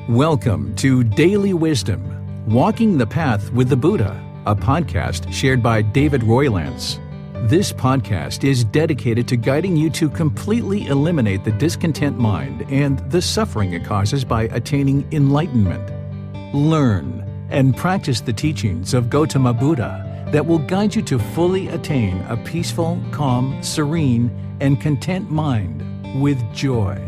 Welcome to Daily Wisdom, Walking the Path with the Buddha, a podcast shared by David Roylance. This podcast is dedicated to guiding you to completely eliminate the discontent mind and the suffering it causes by attaining enlightenment. Learn and practice the teachings of Gotama Buddha that will guide you to fully attain a peaceful, calm, serene, and content mind with joy.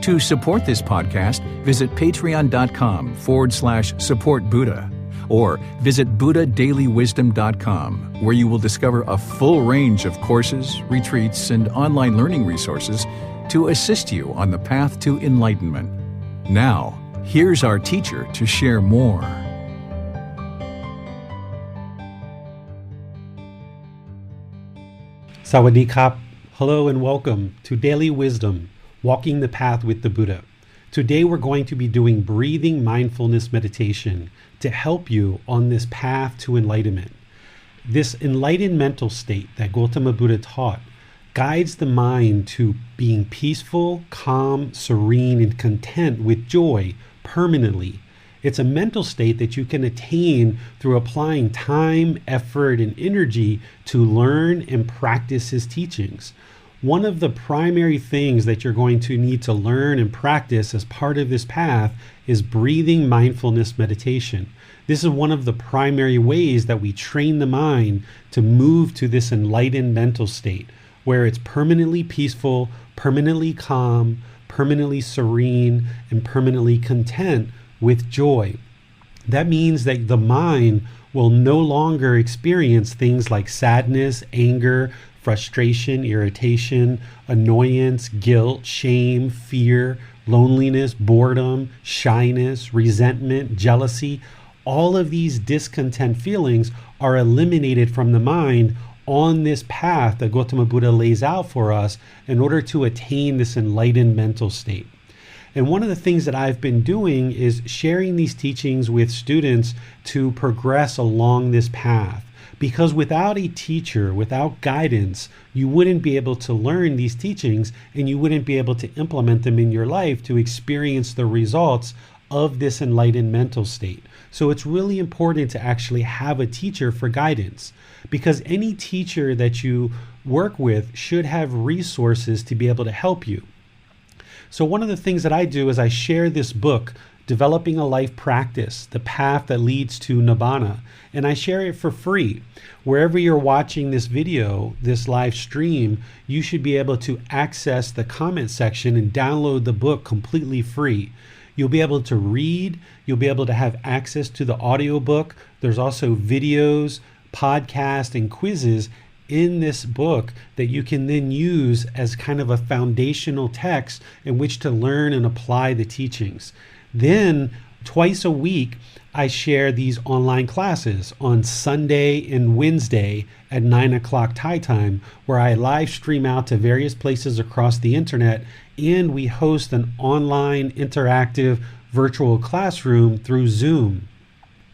To support this podcast, visit patreon.com/support Buddha or visit buddhadailywisdom.com, where you will discover a full range of courses, retreats, and online learning resources to assist you on the path to enlightenment. Now, here's our teacher to share more. Sawadee Kap. Hello and welcome to Daily Wisdom, Walking the Path with the Buddha. Today we're going to be doing Breathing Mindfulness Meditation to help you on this path to enlightenment. This enlightened mental state that Gotama Buddha taught guides the mind to being peaceful, calm, serene, and content with joy permanently. It's a mental state that you can attain through applying time, effort, and energy to learn and practice his teachings. One of the primary things that you're going to need to learn and practice as part of this path is breathing mindfulness meditation. This is one of the primary ways that we train the mind to move to this enlightened mental state, where it's permanently peaceful, permanently calm, permanently serene, and permanently content with joy. That means that the mind will no longer experience things like sadness, anger, frustration, irritation, annoyance, guilt, shame, fear, loneliness, boredom, shyness, resentment, jealousy. All of these discontent feelings are eliminated from the mind on this path that Gotama Buddha lays out for us in order to attain this enlightened mental state. And one of the things that I've been doing is sharing these teachings with students to progress along this path. Because without a teacher, without guidance, you wouldn't be able to learn these teachings and you wouldn't be able to implement them in your life to experience the results of this enlightened mental state. So it's really important to actually have a teacher for guidance, because any teacher that you work with should have resources to be able to help you. So one of the things that I do is I share this book, Developing a Life Practice, The Path That Leads to Nibbana, and I share it for free. Wherever you're watching this video, this live stream, you should be able to access the comment section and download the book completely free. You'll be able to read, you'll be able to have access to the audiobook. There's also videos, podcasts, and quizzes in this book that you can then use as kind of a foundational text in which to learn and apply the teachings. Then twice a week, I share these online classes on Sunday and Wednesday at 9 o'clock Thai time, where I live stream out to various places across the internet, and we host an online interactive virtual classroom through Zoom.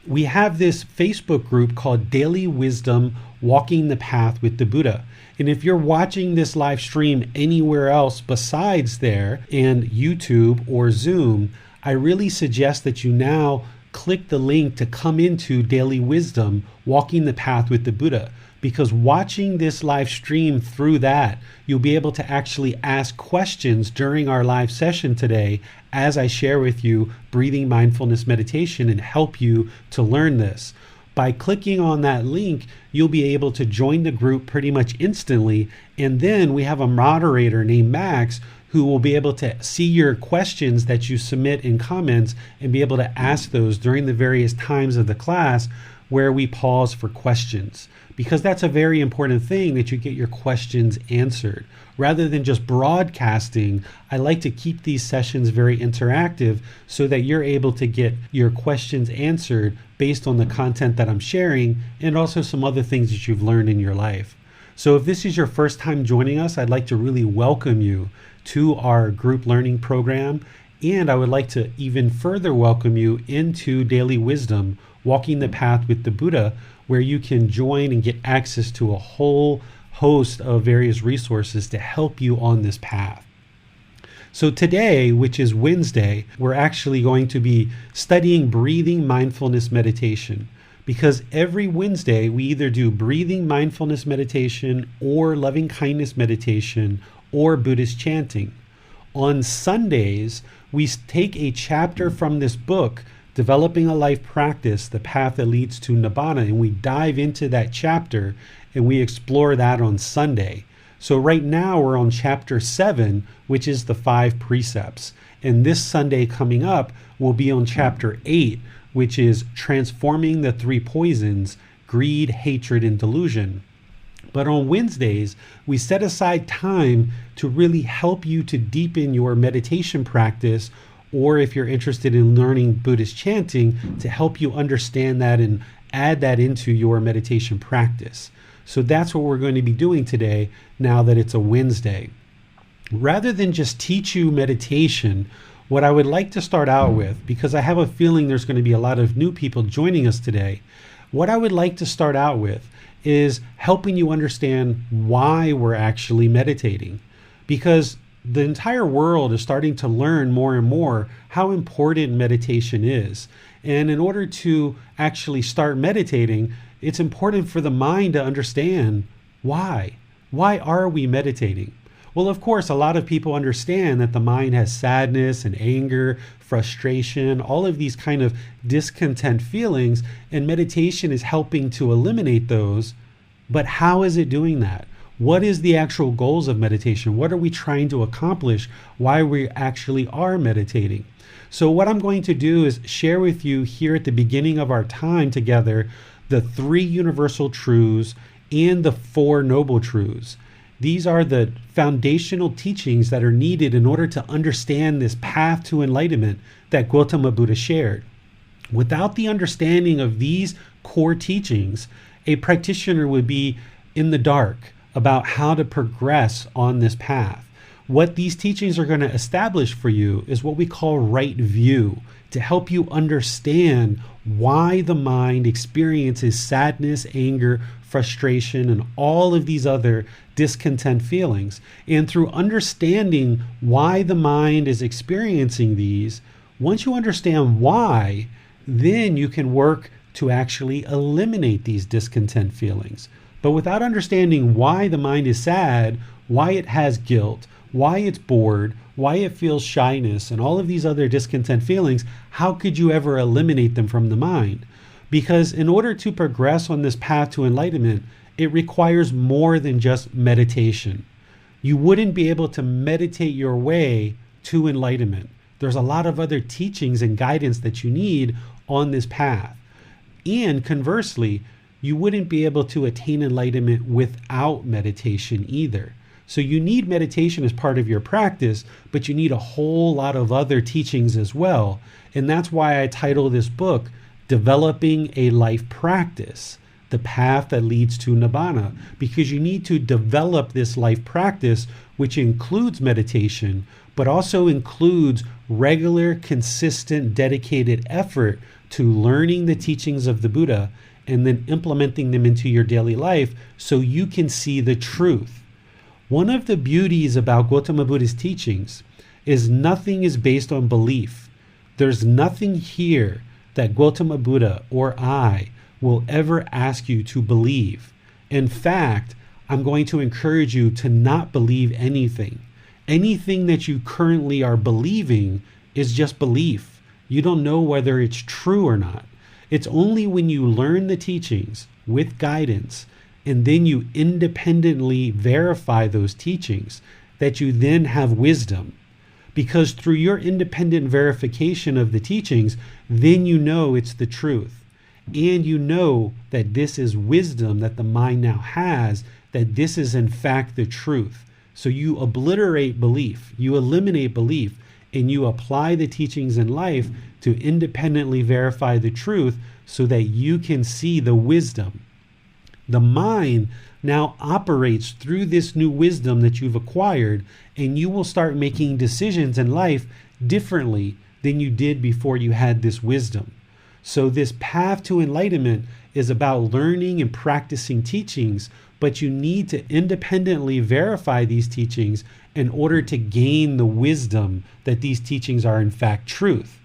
We have this Facebook group called Daily Wisdom, Walking the Path with the Buddha. And if you're watching this live stream anywhere else besides there and YouTube or Zoom, I really suggest that you now click the link to come into Daily Wisdom, Walking the Path with the Buddha, because watching this live stream through that, you'll be able to actually ask questions during our live session today as I share with you breathing mindfulness meditation and help you to learn this. By clicking on that link, you'll be able to join the group pretty much instantly, and then we have a moderator named Max who will be able to see your questions that you submit in comments and be able to ask those during the various times of the class where we pause for questions. Because that's a very important thing, that you get your questions answered. Rather than just broadcasting, I like to keep these sessions very interactive so that you're able to get your questions answered based on the content that I'm sharing and also some other things that you've learned in your life. So if this is your first time joining us, I'd like to really welcome you to our group learning program, and I would like to even further welcome you into Daily Wisdom, Walking the Path with the Buddha, where you can join and get access to a whole host of various resources to help you on this path. So today, which is Wednesday, we're actually going to be studying breathing mindfulness meditation, because every Wednesday we either do breathing mindfulness meditation or loving kindness meditation or Buddhist chanting. On Sundays, we take a chapter from this book, Developing a Life Practice, The Path That Leads to Nibbana, and we dive into that chapter and we explore that on Sunday. So right now we're on chapter 7, which is the 5 precepts. And this Sunday coming up, we'll be on chapter 8, which is transforming the 3 poisons, greed, hatred, and delusion. But on Wednesdays, we set aside time to really help you to deepen your meditation practice, or if you're interested in learning Buddhist chanting, to help you understand that and add that into your meditation practice. So that's what we're going to be doing today, now that it's a Wednesday. Rather than just teach you meditation, what I would like to start out with, because I have a feeling there's going to be a lot of new people joining us today, what I would like to start out with is helping you understand why we're actually meditating. Because the entire world is starting to learn more and more how important meditation is. And in order to actually start meditating, it's important for the mind to understand why. Why are we meditating? Well, of course, a lot of people understand that the mind has sadness and anger, frustration, all of these kind of discontent feelings, and meditation is helping to eliminate those. But how is it doing that? What is the actual goals of meditation? What are we trying to accomplish? Why we actually are meditating? So what I'm going to do is share with you here at the beginning of our time together the 3 universal truths and the 4 noble truths. These are the foundational teachings that are needed in order to understand this path to enlightenment that Gotama Buddha shared. Without the understanding of these core teachings, a practitioner would be in the dark about how to progress on this path. What these teachings are going to establish for you is what we call right view, to help you understand why the mind experiences sadness, anger, frustration, and all of these other discontent feelings. And through understanding why the mind is experiencing these, once you understand why, then you can work to actually eliminate these discontent feelings. But without understanding why the mind is sad, why it has guilt, why it's bored, why it feels shyness, and all of these other discontent feelings, how could you ever eliminate them from the mind? Because in order to progress on this path to enlightenment, it requires more than just meditation. You wouldn't be able to meditate your way to enlightenment. There's a lot of other teachings and guidance that you need on this path. And conversely, you wouldn't be able to attain enlightenment without meditation either. So you need meditation as part of your practice, but you need a whole lot of other teachings as well. And that's why I title this book, Developing a Life Practice, The Path That Leads to Nibbana, because you need to develop this life practice, which includes meditation, but also includes regular, consistent, dedicated effort to learning the teachings of the Buddha and then implementing them into your daily life so you can see the truth. One of the beauties about Gotama Buddha's teachings is nothing is based on belief. There's nothing here that Gotama Buddha or I will ever ask you to believe. In fact, I'm going to encourage you to not believe anything. Anything that you currently are believing is just belief. You don't know whether it's true or not. It's only when you learn the teachings with guidance and then you independently verify those teachings that you then have wisdom. Because through your independent verification of the teachings, then you know it's the truth. And you know that this is wisdom that the mind now has, that this is in fact the truth. So you obliterate belief, you eliminate belief, and you apply the teachings in life to independently verify the truth so that you can see the wisdom. The mind now operates through this new wisdom that you've acquired, and you will start making decisions in life differently than you did before you had this wisdom. So this path to enlightenment is about learning and practicing teachings, but you need to independently verify these teachings in order to gain the wisdom that these teachings are in fact truth.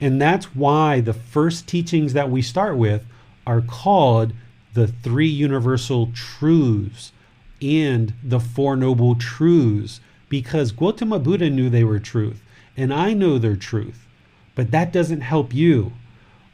And that's why the first teachings that we start with are called the Three Universal Truths and the Four Noble Truths, because Gotama Buddha knew they were truth, and I know they're truth. But that doesn't help you.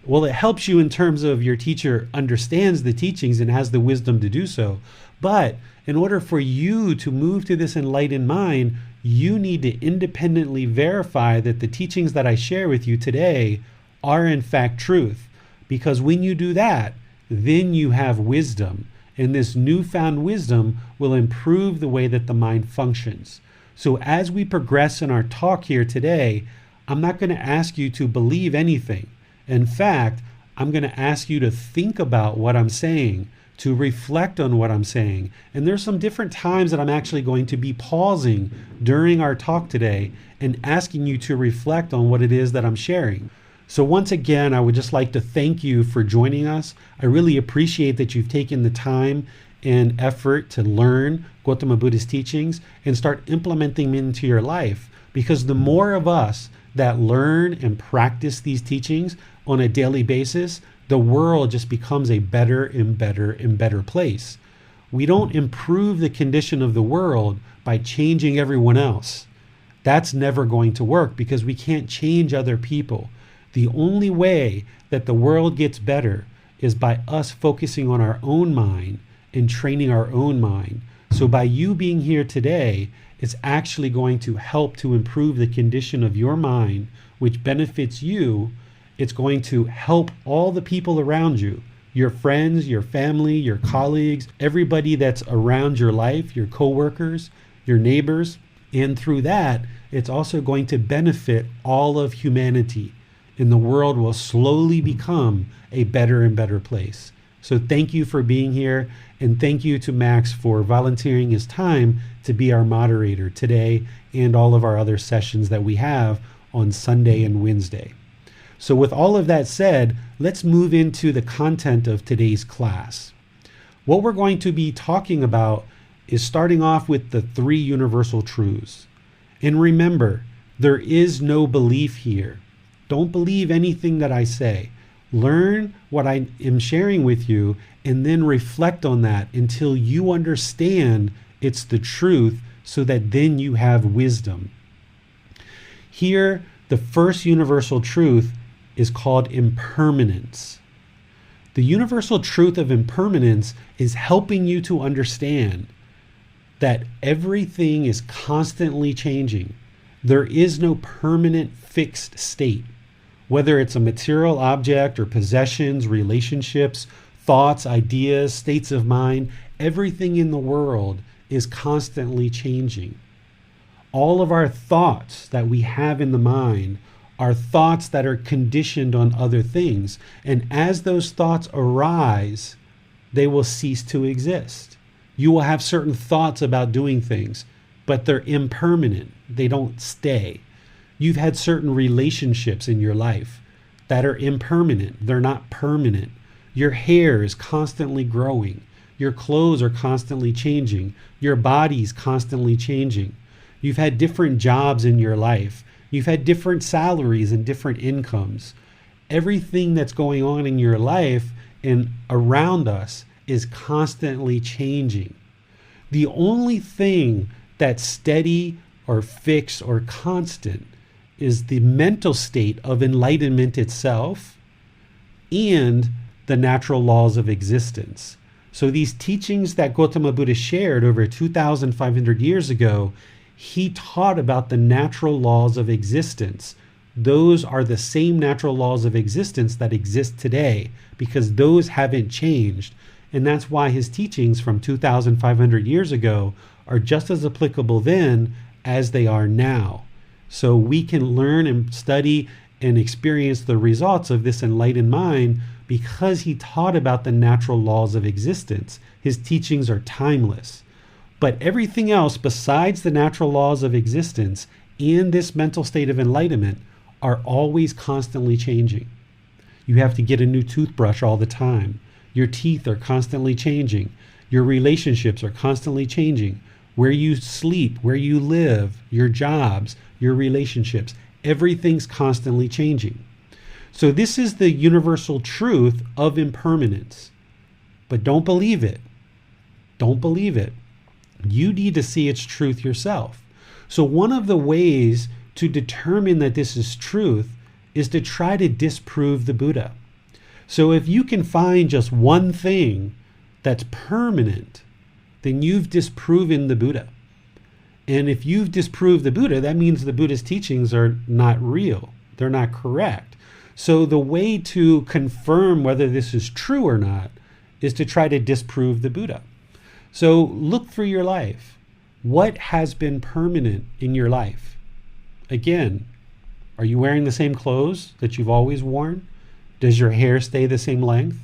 Well, it helps you in terms of your teacher understands the teachings and has the wisdom to do so. But in order for you to move to this enlightened mind, you need to independently verify that the teachings that I share with you today are in fact truth. Because when you do that, then you have wisdom. And this newfound wisdom will improve the way that the mind functions. So as we progress in our talk here today, I'm not going to ask you to believe anything. In fact, I'm going to ask you to think about what I'm saying, to reflect on what I'm saying. And there's some different times that I'm actually going to be pausing during our talk today and asking you to reflect on what it is that I'm sharing. So once again, I would just like to thank you for joining us. I really appreciate that you've taken the time and effort to learn Gotama Buddha's teachings and start implementing them into your life. Because the more of us that learn and practice these teachings on a daily basis, the world just becomes a better and better and better place. We don't improve the condition of the world by changing everyone else. That's never going to work because we can't change other people. The only way that the world gets better is by us focusing on our own mind and training our own mind. So by you being here today, it's actually going to help to improve the condition of your mind, which benefits you. It's going to help all the people around you, your friends, your family, your colleagues, everybody that's around your life, your coworkers, your neighbors. And through that, it's also going to benefit all of humanity. And the world will slowly become a better and better place. So thank you for being here. And thank you to Max for volunteering his time to be our moderator today and all of our other sessions that we have on Sunday and Wednesday. So with all of that said, let's move into the content of today's class. What we're going to be talking about is starting off with the three universal truths. And remember, there is no belief here. Don't believe anything that I say. Learn what I am sharing with you and then reflect on that until you understand it's the truth so that then you have wisdom. Here, the first universal truth is called impermanence. The universal truth of impermanence is helping you to understand that everything is constantly changing. There is no permanent fixed state. Whether it's a material object or possessions, relationships, thoughts, ideas, states of mind, everything in the world is constantly changing. All of our thoughts that we have in the mind are thoughts that are conditioned on other things. And as those thoughts arise, they will cease to exist. You will have certain thoughts about doing things, but they're impermanent. They don't stay. You've had certain relationships in your life that are impermanent. They're not permanent. Your hair is constantly growing. Your clothes are constantly changing. Your body's constantly changing. You've had different jobs in your life. You've had different salaries and different incomes. Everything that's going on in your life and around us is constantly changing. The only thing that's steady or fixed or constant is the mental state of enlightenment itself and the natural laws of existence. So these teachings that Gotama Buddha shared over 2,500 years ago, he taught about the natural laws of existence. Those are the same natural laws of existence that exist today because those haven't changed. And that's why his teachings from 2,500 years ago are just as applicable then as they are now. So we can learn and study and experience the results of this enlightened mind because he taught about the natural laws of existence. His teachings are timeless. But everything else besides the natural laws of existence in this mental state of enlightenment are always constantly changing. You have to get a new toothbrush all the time. Your teeth are constantly changing. Your relationships are constantly changing. where you sleep, where you live, your jobs, your relationships. Everything's constantly changing. So this is the universal truth of impermanence. But don't believe it. Don't believe it. You need to see its truth yourself. So one of the ways to determine that this is truth is to try to disprove the Buddha. So if you can find just one thing that's permanent, then you've disproven the Buddha. And if you've disproved the Buddha, that means the Buddha's teachings are not real. They're not correct. So the way to confirm whether this is true or not is to try to disprove the Buddha. So look through your life. What has been permanent in your life? Again, are you wearing the same clothes that you've always worn? Does your hair stay the same length?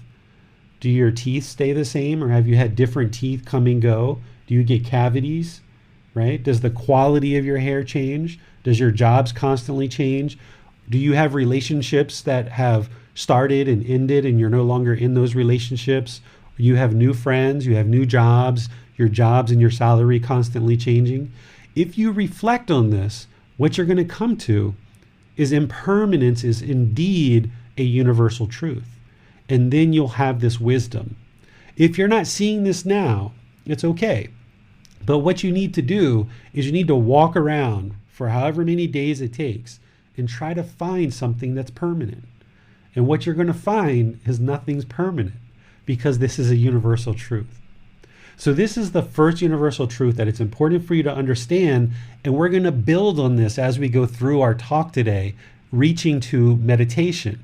Do your teeth stay the same, or have you had different teeth come and go? Do you get cavities, right? Does the quality of your hair change? Does your jobs constantly change? Do you have relationships that have started and ended and you're no longer in those relationships? You have new friends, you have new jobs, your jobs and your salary constantly changing. If you reflect on this, what you're going to come to is impermanence is indeed a universal truth. And then you'll have this wisdom. If you're not seeing this now, it's okay. But what you need to do is you need to walk around for however many days it takes and try to find something that's permanent. And what you're going to find is nothing's permanent, because this is a universal truth. So this is the first universal truth that it's important for you to understand, and we're going to build on this as we go through our talk today, reaching to meditation.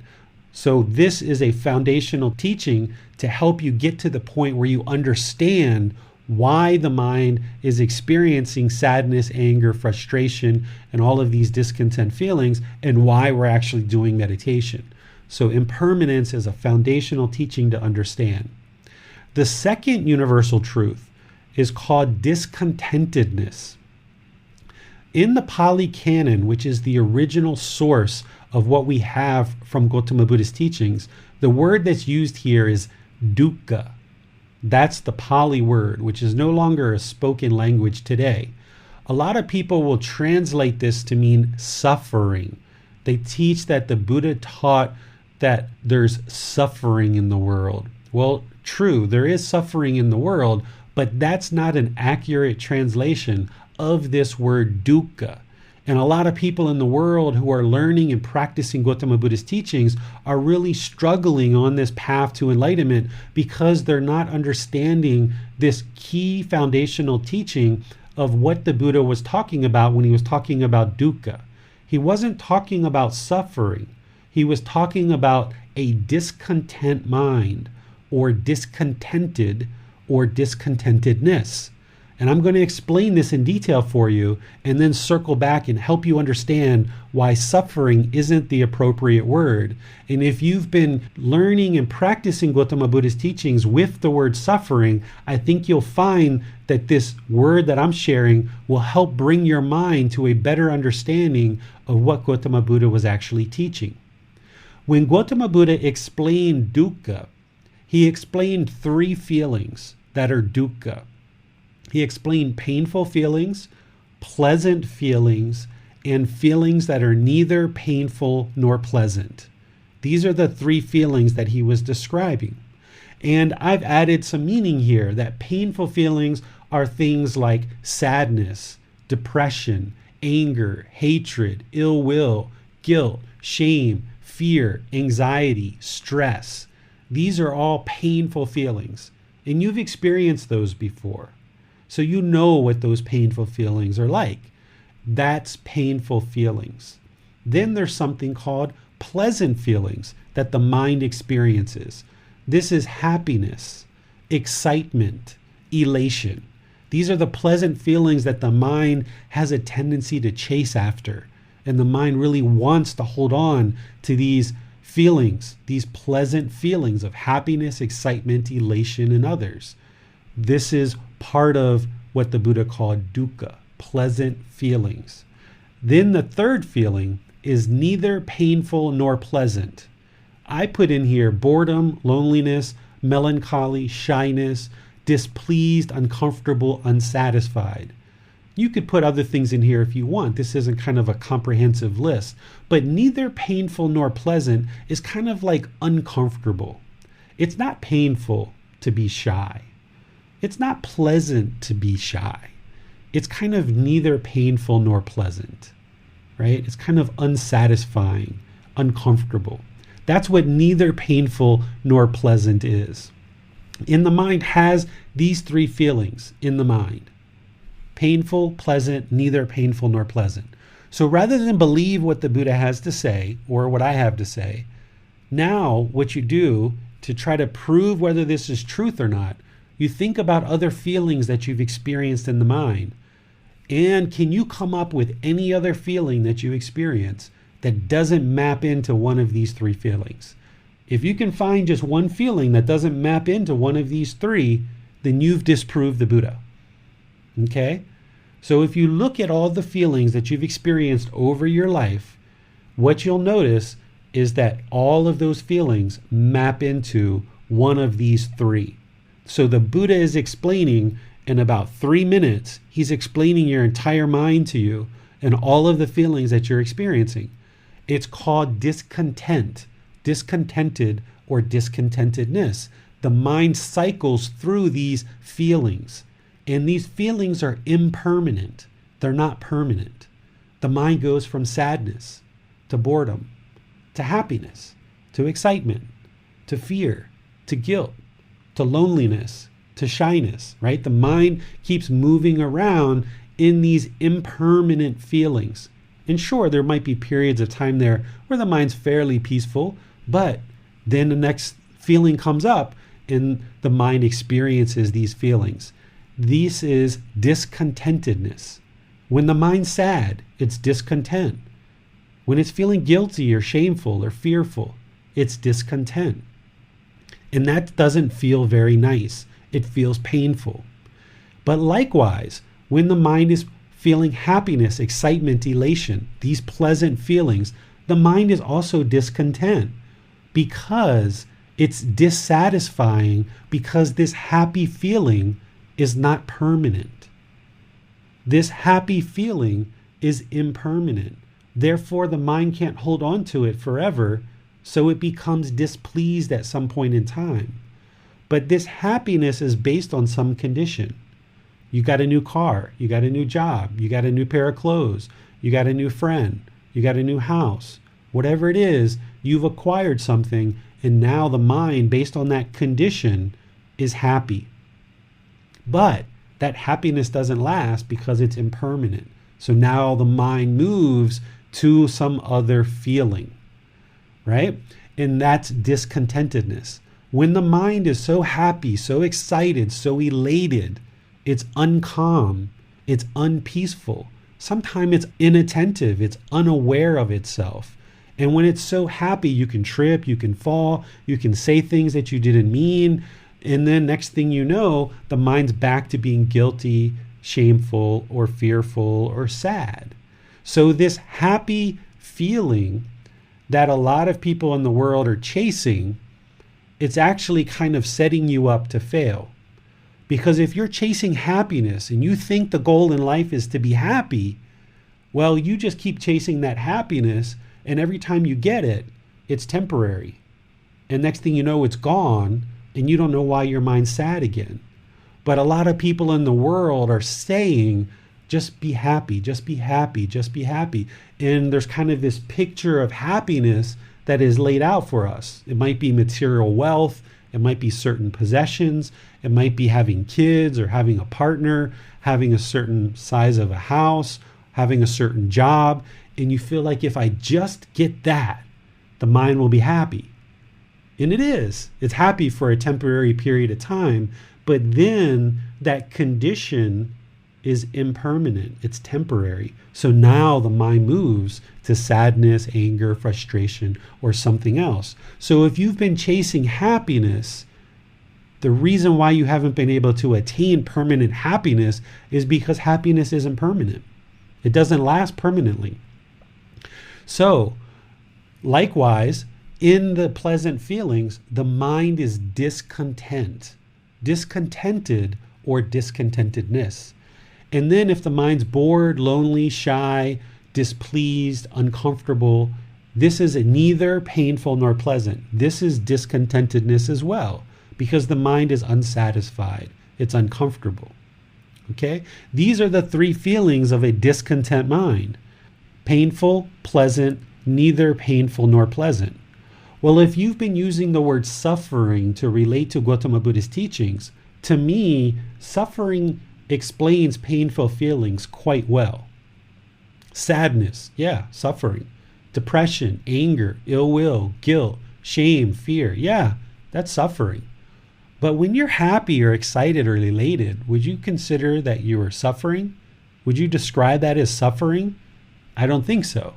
So this is a foundational teaching to help you get to the point where you understand why the mind is experiencing sadness, anger, frustration, and all of these discontent feelings, and why we're actually doing meditation. So impermanence is a foundational teaching to understand. The second universal truth is called discontentedness. In the Pali Canon, which is the original source of what we have from Gotama Buddha's teachings, the word that's used here is dukkha. That's the Pali word, which is no longer a spoken language today. A lot of people will translate this to mean suffering. They teach that the Buddha taught that there's suffering in the world. Well, true, there is suffering in the world, but that's not an accurate translation of this word dukkha. And a lot of people in the world who are learning and practicing Gotama Buddha's teachings are really struggling on this path to enlightenment because they're not understanding this key foundational teaching of what the Buddha was talking about when he was talking about dukkha. He wasn't talking about suffering. He was talking about a discontent mind, or discontented, or discontentedness. And I'm going to explain this in detail for you and then circle back and help you understand why suffering isn't the appropriate word. And if you've been learning and practicing Gotama Buddha's teachings with the word suffering, I think you'll find that this word that I'm sharing will help bring your mind to a better understanding of what Gotama Buddha was actually teaching. When Gotama Buddha explained dukkha, he explained three feelings that are dukkha. He explained painful feelings, pleasant feelings, and feelings that are neither painful nor pleasant. These are the three feelings that he was describing. And I've added some meaning here that painful feelings are things like sadness, depression, anger, hatred, ill will, guilt, shame, fear, anxiety, stress. These are all painful feelings. And you've experienced those before. So you know what those painful feelings are like. That's painful feelings. Then there's something called pleasant feelings that the mind experiences. This is happiness, excitement, elation. These are the pleasant feelings that the mind has a tendency to chase after. And the mind really wants to hold on to these feelings, these pleasant feelings of happiness, excitement, elation, and others. This is part of what the Buddha called dukkha, pleasant feelings. Then the third feeling is neither painful nor pleasant. I put in here boredom, loneliness, melancholy, shyness, displeased, uncomfortable, unsatisfied. You could put other things in here if you want. This isn't kind of a comprehensive list, but neither painful nor pleasant is kind of like uncomfortable. It's not painful to be shy. It's not pleasant to be shy. It's kind of neither painful nor pleasant, right? It's kind of unsatisfying, uncomfortable. That's what neither painful nor pleasant is. In the mind has these three feelings in the mind. Painful, pleasant, neither painful nor pleasant. So rather than believe what the Buddha has to say or what I have to say, now what you do to try to prove whether this is truth or not, you think about other feelings that you've experienced in the mind. And can you come up with any other feeling that you experience that doesn't map into one of these three feelings? If you can find just one feeling that doesn't map into one of these three, then you've disproved the Buddha. Okay? So if you look at all the feelings that you've experienced over your life, what you'll notice is that all of those feelings map into one of these three. So the Buddha is explaining in about 3 minutes, he's explaining your entire mind to you and all of the feelings that you're experiencing. It's called discontent, discontented, or discontentedness. The mind cycles through these feelings. And these feelings are impermanent. They're not permanent. The mind goes from sadness to boredom, to happiness, to excitement, to fear, to guilt, to loneliness, to shyness, right? The mind keeps moving around in these impermanent feelings. And sure, there might be periods of time there where the mind's fairly peaceful, but then the next feeling comes up and the mind experiences these feelings. This is discontentedness. When the mind's sad, it's discontent. When it's feeling guilty or shameful or fearful, it's discontent. And that doesn't feel very nice. It feels painful. But likewise, when the mind is feeling happiness, excitement, elation, these pleasant feelings, the mind is also discontent because it's dissatisfying, because this happy feeling is not permanent. This happy feeling is impermanent. Therefore, the mind can't hold on to it forever, so it becomes displeased at some point in time. But this happiness is based on some condition. You got a new car, you got a new job, you got a new pair of clothes, you got a new friend, you got a new house. Whatever it is, you've acquired something, and now the mind, based on that condition, is happy. But that happiness doesn't last because it's impermanent. So now the mind moves to some other feeling, right? And that's discontentedness. When the mind is so happy, so excited, so elated, it's uncalm, it's unpeaceful. Sometimes it's inattentive, it's unaware of itself. And when it's so happy, you can trip, you can fall, you can say things that you didn't mean. And then next thing you know, the mind's back to being guilty, shameful, or fearful, or sad. So this happy feeling that a lot of people in the world are chasing, it's actually kind of setting you up to fail. Because if you're chasing happiness and you think the goal in life is to be happy, well, you just keep chasing that happiness, and every time you get it, it's temporary. And next thing you know, it's gone, and you don't know why your mind's sad again. But a lot of people in the world are saying, just be happy, just be happy, just be happy. And there's kind of this picture of happiness that is laid out for us. It might be material wealth, it might be certain possessions, it might be having kids or having a partner, having a certain size of a house, having a certain job. And you feel like if I just get that, the mind will be happy. And it is. It's happy for a temporary period of time, but then that condition is impermanent. It's temporary. So now the mind moves to sadness, anger, frustration, or something else. So if you've been chasing happiness, the reason why you haven't been able to attain permanent happiness is because happiness isn't permanent. It doesn't last permanently. So, likewise, in the pleasant feelings, the mind is discontent, discontented, or discontentedness. And then if the mind's bored, lonely, shy, displeased, uncomfortable, this is neither painful nor pleasant. This is discontentedness as well, because the mind is unsatisfied. It's uncomfortable. Okay? These are the three feelings of a discontent mind. Painful, pleasant, neither painful nor pleasant. Well, if you've been using the word suffering to relate to Gotama Buddha's teachings, to me, suffering explains painful feelings quite well. Sadness, yeah, suffering. Depression, anger, ill will, guilt, shame, fear, yeah, that's suffering. But when you're happy or excited or elated, would you consider that you are suffering? Would you describe that as suffering? I don't think so.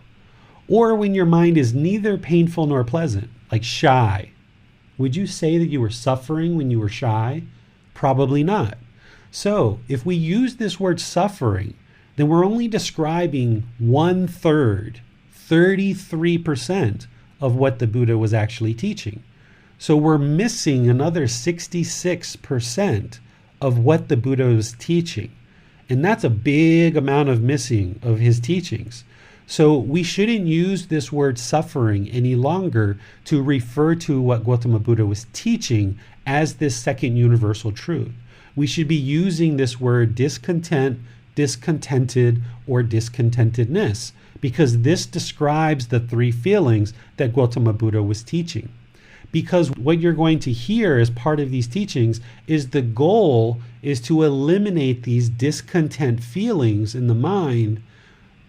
Or when your mind is neither painful nor pleasant, like shy, would you say that you were suffering when you were shy? Probably not. So if we use this word suffering, then we're only describing 1/3, 33% of what the Buddha was actually teaching. So we're missing another 66% of what the Buddha was teaching. And that's a big amount of missing of his teachings. So we shouldn't use this word suffering any longer to refer to what Gotama Buddha was teaching as this second universal truth. We should be using this word discontent, discontented, or discontentedness, because this describes the three feelings that Gotama Buddha was teaching. Because what you're going to hear as part of these teachings is the goal is to eliminate these discontent feelings in the mind,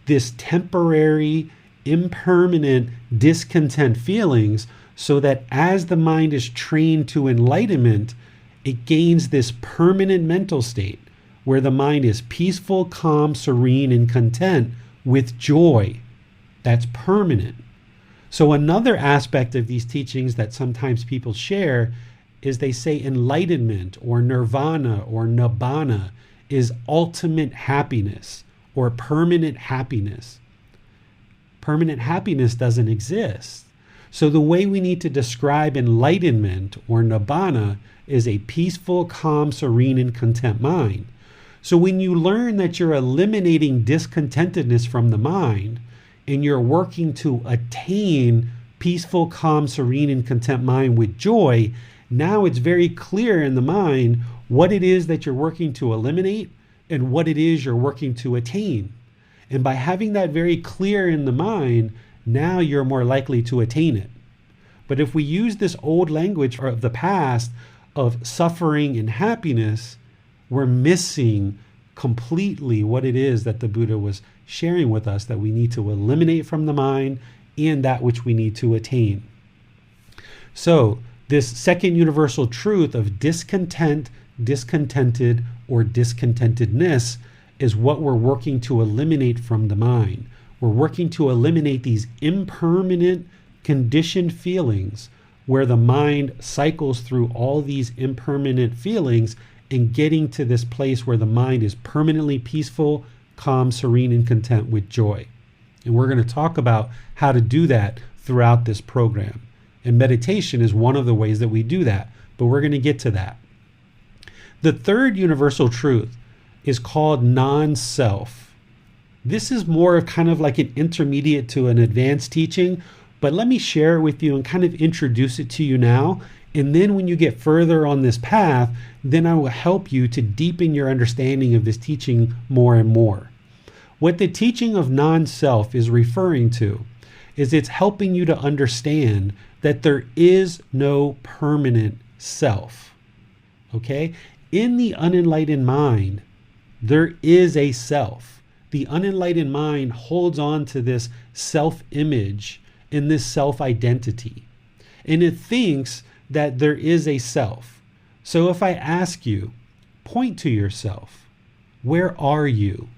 this temporary, impermanent discontent feelings, so that as the mind is trained to enlightenment, it gains this permanent mental state where the mind is peaceful, calm, serene, and content with joy. That's permanent. So another aspect of these teachings that sometimes people share is they say enlightenment or nirvana or nibbana is ultimate happiness or permanent happiness. Permanent happiness doesn't exist. So the way we need to describe enlightenment or nibbana is a peaceful, calm, serene, and content mind. So when you learn that you're eliminating discontentedness from the mind and you're working to attain peaceful, calm, serene, and content mind with joy, now it's very clear in the mind what it is that you're working to eliminate and what it is you're working to attain. And by having that very clear in the mind, now you're more likely to attain it. But if we use this old language of the past of suffering and happiness, we're missing completely what it is that the Buddha was sharing with us that we need to eliminate from the mind and that which we need to attain. So this second universal truth of discontent, discontented, or discontentedness is what we're working to eliminate from the mind. We're working to eliminate these impermanent conditioned feelings where the mind cycles through all these impermanent feelings and getting to this place where the mind is permanently peaceful, calm, serene, and content with joy. And we're going to talk about how to do that throughout this program. And meditation is one of the ways that we do that, but we're going to get to that. The third universal truth is called non-self. This is more of kind of like an intermediate to an advanced teaching, but let me share it with you and kind of introduce it to you now. And then when you get further on this path, then I will help you to deepen your understanding of this teaching more and more. What the teaching of non-self is referring to is it's helping you to understand that there is no permanent self. Okay? In the unenlightened mind, there is a self. The unenlightened mind holds on to this self-image and this self-identity. And it thinks that there is a self. So if I ask you, point to yourself. Where are you?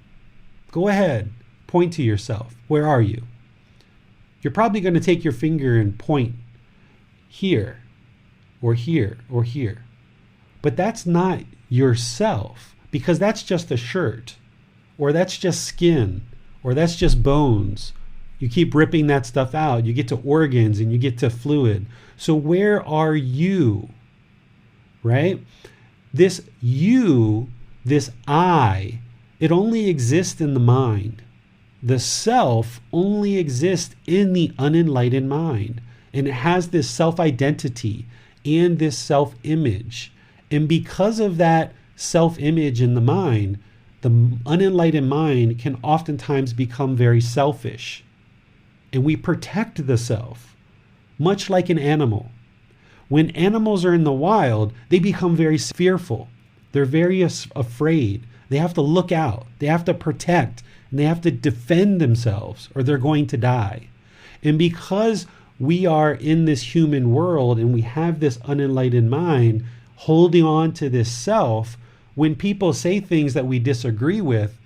Go ahead, point to yourself. Where are you? You're probably going to take your finger and point here, or here, or here. But that's not yourself, because that's just a shirt, or that's just skin, or that's just bones. You keep ripping that stuff out. You get to organs and you get to fluid. So where are you? Right? This you, this I, It only exists in the mind. The self only exists in the unenlightened mind. And it has this self-identity and this self-image. And because of that self-image in the mind, the unenlightened mind can oftentimes become very selfish. And we protect the self, much like an animal. When animals are in the wild, they become very fearful. They're very afraid. They have to look out. They have to protect. And they have to defend themselves or they're going to die. And because we are in this human world and we have this unenlightened mind holding on to this self, when people say things that we disagree with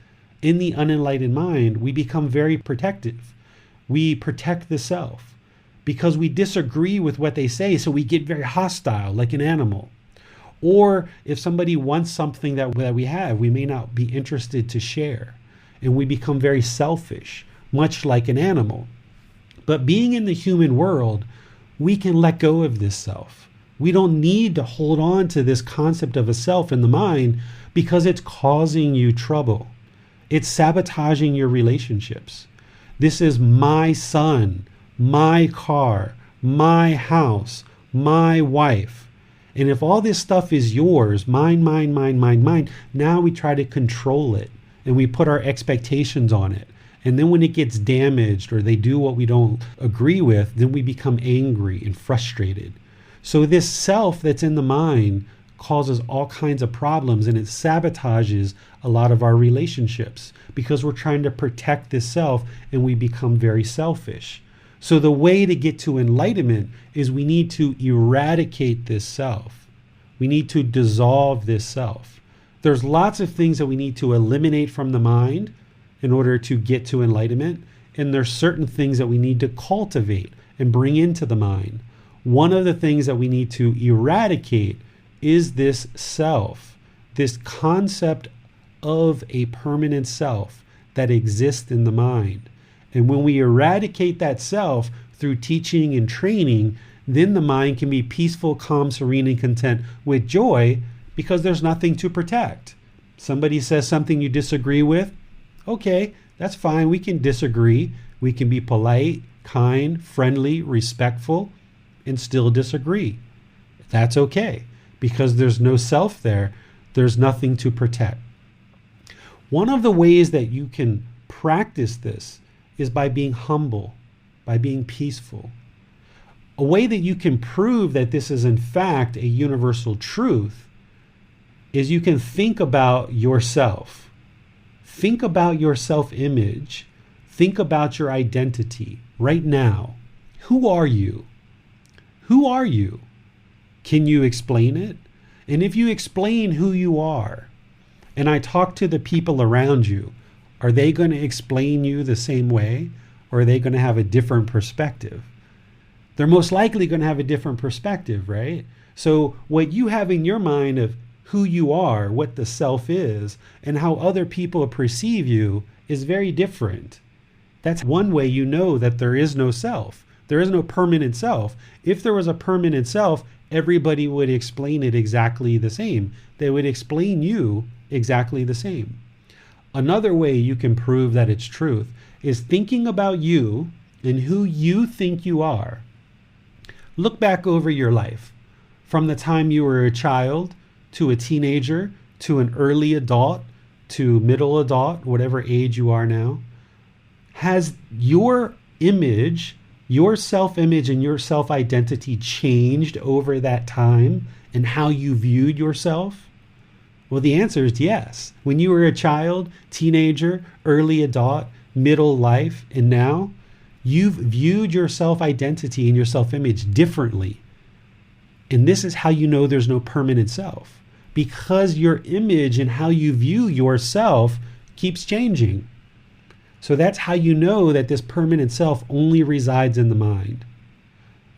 in the unenlightened mind, we become very protective. We protect the self because we disagree with what they say, so we get very hostile like an animal. Or if somebody wants something that we have, we may not be interested to share, and we become very selfish, much like an animal. But being in the human world, we can let go of this self. We don't need to hold on to this concept of a self in the mind because it's causing you trouble. It's sabotaging your relationships. This is my son, my car, my house, my wife. And if all this stuff is yours, mine, now we try to control it and we put our expectations on it. And then when it gets damaged or they do what we don't agree with, then we become angry and frustrated. So this self that's in the mind causes all kinds of problems, and it sabotages a lot of our relationships because we're trying to protect this self and we become very selfish. So the way to get to enlightenment is we need to eradicate this self. We need to dissolve this self. There's lots of things that we need to eliminate from the mind in order to get to enlightenment. And there's certain things that we need to cultivate and bring into the mind. One of the things that we need to eradicate is this self, this concept of a permanent self that exists in the mind. And when we eradicate that self through teaching and training, then the mind can be peaceful, calm, serene, and content with joy because there's nothing to protect. Somebody says something you disagree with, okay, that's fine. We can disagree. We can be polite, kind, friendly, respectful, and still disagree. That's okay because there's no self there. There's nothing to protect. One of the ways that you can practice this is by being humble, by being peaceful. A way that you can prove that this is in fact a universal truth is you can think about yourself. Think about your self-image. Think about your identity right now. Who are you? Who are you? Can you explain it? And if you explain who you are, and I talk to the people around you, are they going to explain you the same way, or are they going to have a different perspective? They're most likely going to have a different perspective, right? So what you have in your mind of who you are, what the self is, and how other people perceive you is very different. That's one way you know that there is no self. There is no permanent self. If there was a permanent self, everybody would explain it exactly the same. They would explain you exactly the same. Another way you can prove that it's truth is thinking about you and who you think you are. Look back over your life from the time you were a child to a teenager to an early adult to middle adult, whatever age you are now. Has your image, your self-image and your self-identity changed over that time and how you viewed yourself? Well, the answer is yes. When you were a child, teenager, early adult, middle life, and now, you've viewed your self-identity and your self-image differently. And this is how you know there's no permanent self, because your image and how you view yourself keeps changing. So that's how you know that this permanent self only resides in the mind.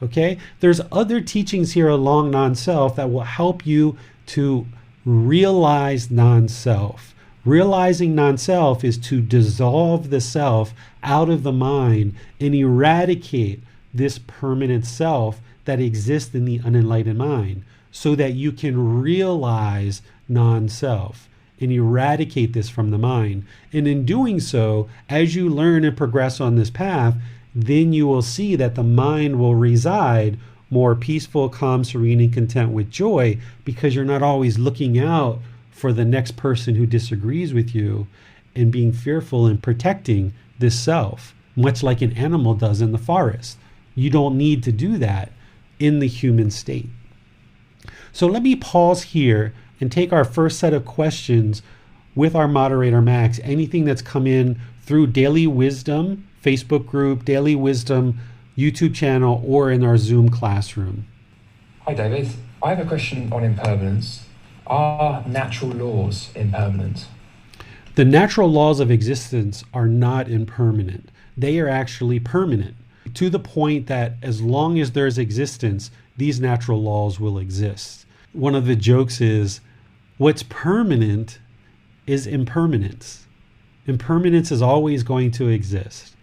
Okay? There's other teachings here along non-self that will help you to realize non-self. Realizing non-self is to dissolve the self out of the mind and eradicate this permanent self that exists in the unenlightened mind so that you can realize non-self. and eradicate this from the mind. And in doing so, as you learn and progress on this path, then you will see that the mind will reside more peaceful, calm, serene, and content with joy, because you're not always looking out for the next person who disagrees with you and being fearful and protecting this self, much like an animal does in the forest. You don't need to do that in the human state. So let me pause here and take our first set of questions with our moderator, Max. Anything that's come in through Daily Wisdom Facebook group, Daily Wisdom YouTube channel, or in our Zoom classroom. Hi David, I have a question on impermanence. Are natural laws impermanent? The natural laws of existence are not impermanent. They are actually permanent, to the point that as long as there's existence, these natural laws will exist. One of the jokes is, what's permanent is impermanence. Impermanence is always going to exist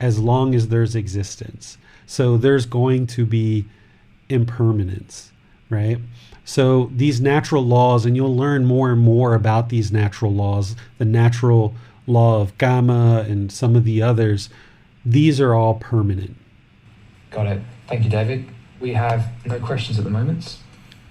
as long as there's existence. So there's going to be impermanence, right? So these natural laws, and you'll learn more and more about these natural laws, the natural law of Gotama and some of the others, these are all permanent. Got it. Thank you, David. We have no questions at the moment.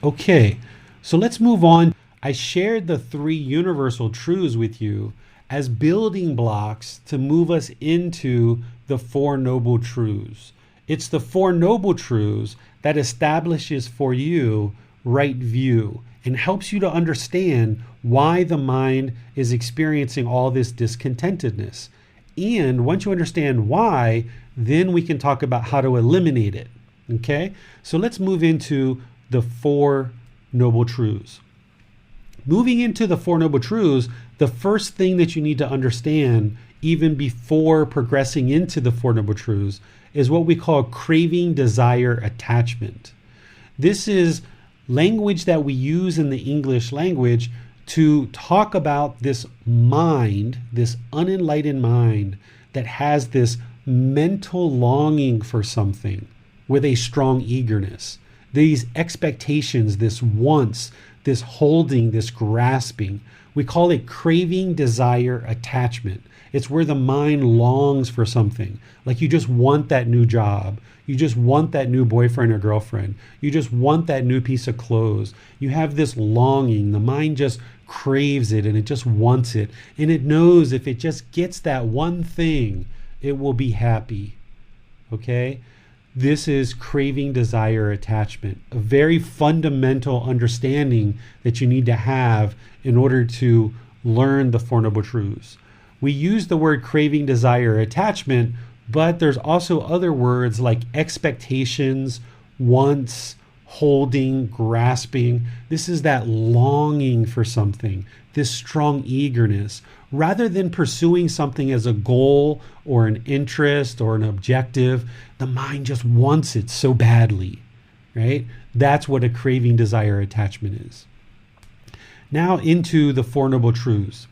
Okay, so let's move on. I shared the 3 universal truths with you as building blocks to move us into the 4 noble truths. It's the 4 noble truths that establishes for you right view and helps you to understand why the mind is experiencing all this discontentedness. And once you understand why, then we can talk about how to eliminate it. Okay? So let's move into the 4 noble truths. Moving into the 4 noble truths, the first thing that you need to understand, even before progressing into the 4 noble truths, is what we call craving, desire, attachment. This is language that we use in the English language to talk about this mind, this unenlightened mind that has this mental longing for something with a strong eagerness. These expectations, this wants, this holding, this grasping. We call it craving, desire, attachment. It's where the mind longs for something. Like you just want that new job. You just want that new boyfriend or girlfriend. You just want that new piece of clothes. You have this longing. The mind just craves it and it just wants it. And it knows if it just gets that one thing, it will be happy. Okay? This is craving, desire, attachment, a very fundamental understanding that you need to have in order to learn the 4 noble truths. We use the word craving, desire, attachment, but there's also other words like expectations, wants, holding, grasping. This is that longing for something, this strong eagerness. Rather than pursuing something as a goal or an interest or an objective, the mind just wants it so badly, right? That's what a craving, desire, attachment is. Now into the 4 noble truths.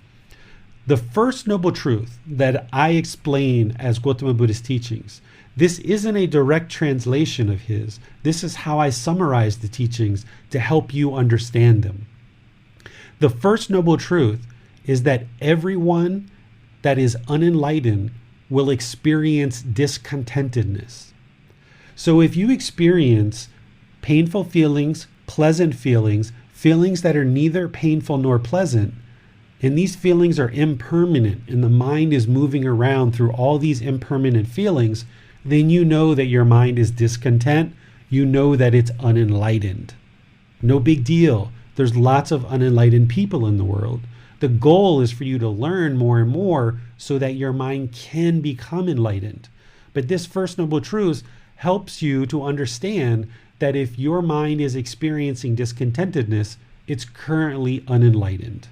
The first noble truth that I explain as Gotama Buddha's teachings, this isn't a direct translation of his. This is how I summarize the teachings to help you understand them. The first noble truth is that everyone that is unenlightened will experience discontentedness. So if you experience painful feelings, pleasant feelings, feelings that are neither painful nor pleasant, and these feelings are impermanent, and the mind is moving around through all these impermanent feelings, then you know that your mind is discontent. You know that it's unenlightened. No big deal. There's lots of unenlightened people in the world. The goal is for you to learn more and more so that your mind can become enlightened. But this first noble truth helps you to understand that if your mind is experiencing discontentedness, it's currently unenlightened.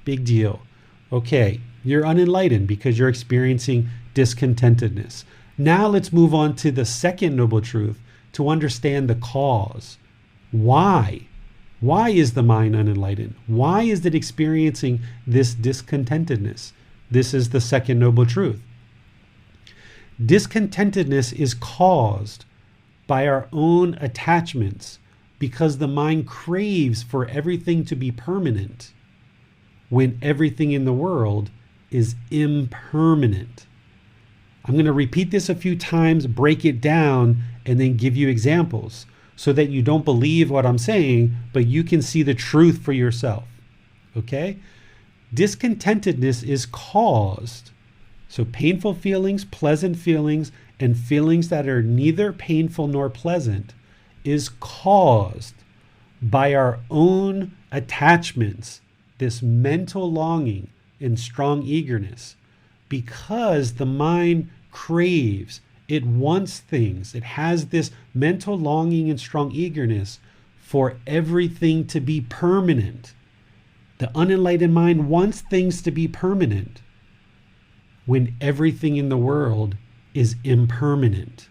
Big deal. Okay, you're unenlightened because you're experiencing discontentedness. Now let's move on to the second noble truth to understand the cause. Why? Why is the mind unenlightened? Why is it experiencing this discontentedness? This is the second noble truth. Discontentedness is caused by our own attachments because the mind craves for everything to be permanent. when everything in the world is impermanent. I'm going to repeat this a few times, break it down, and then give you examples so that you don't believe what I'm saying, but you can see the truth for yourself. Okay? Discontentedness is caused. So painful feelings, pleasant feelings, and feelings that are neither painful nor pleasant is caused by our own attachments, this mental longing and strong eagerness, because the mind craves, it wants things, it has this mental longing and strong eagerness for everything to be permanent. The unenlightened mind wants things to be permanent when everything in the world is impermanent.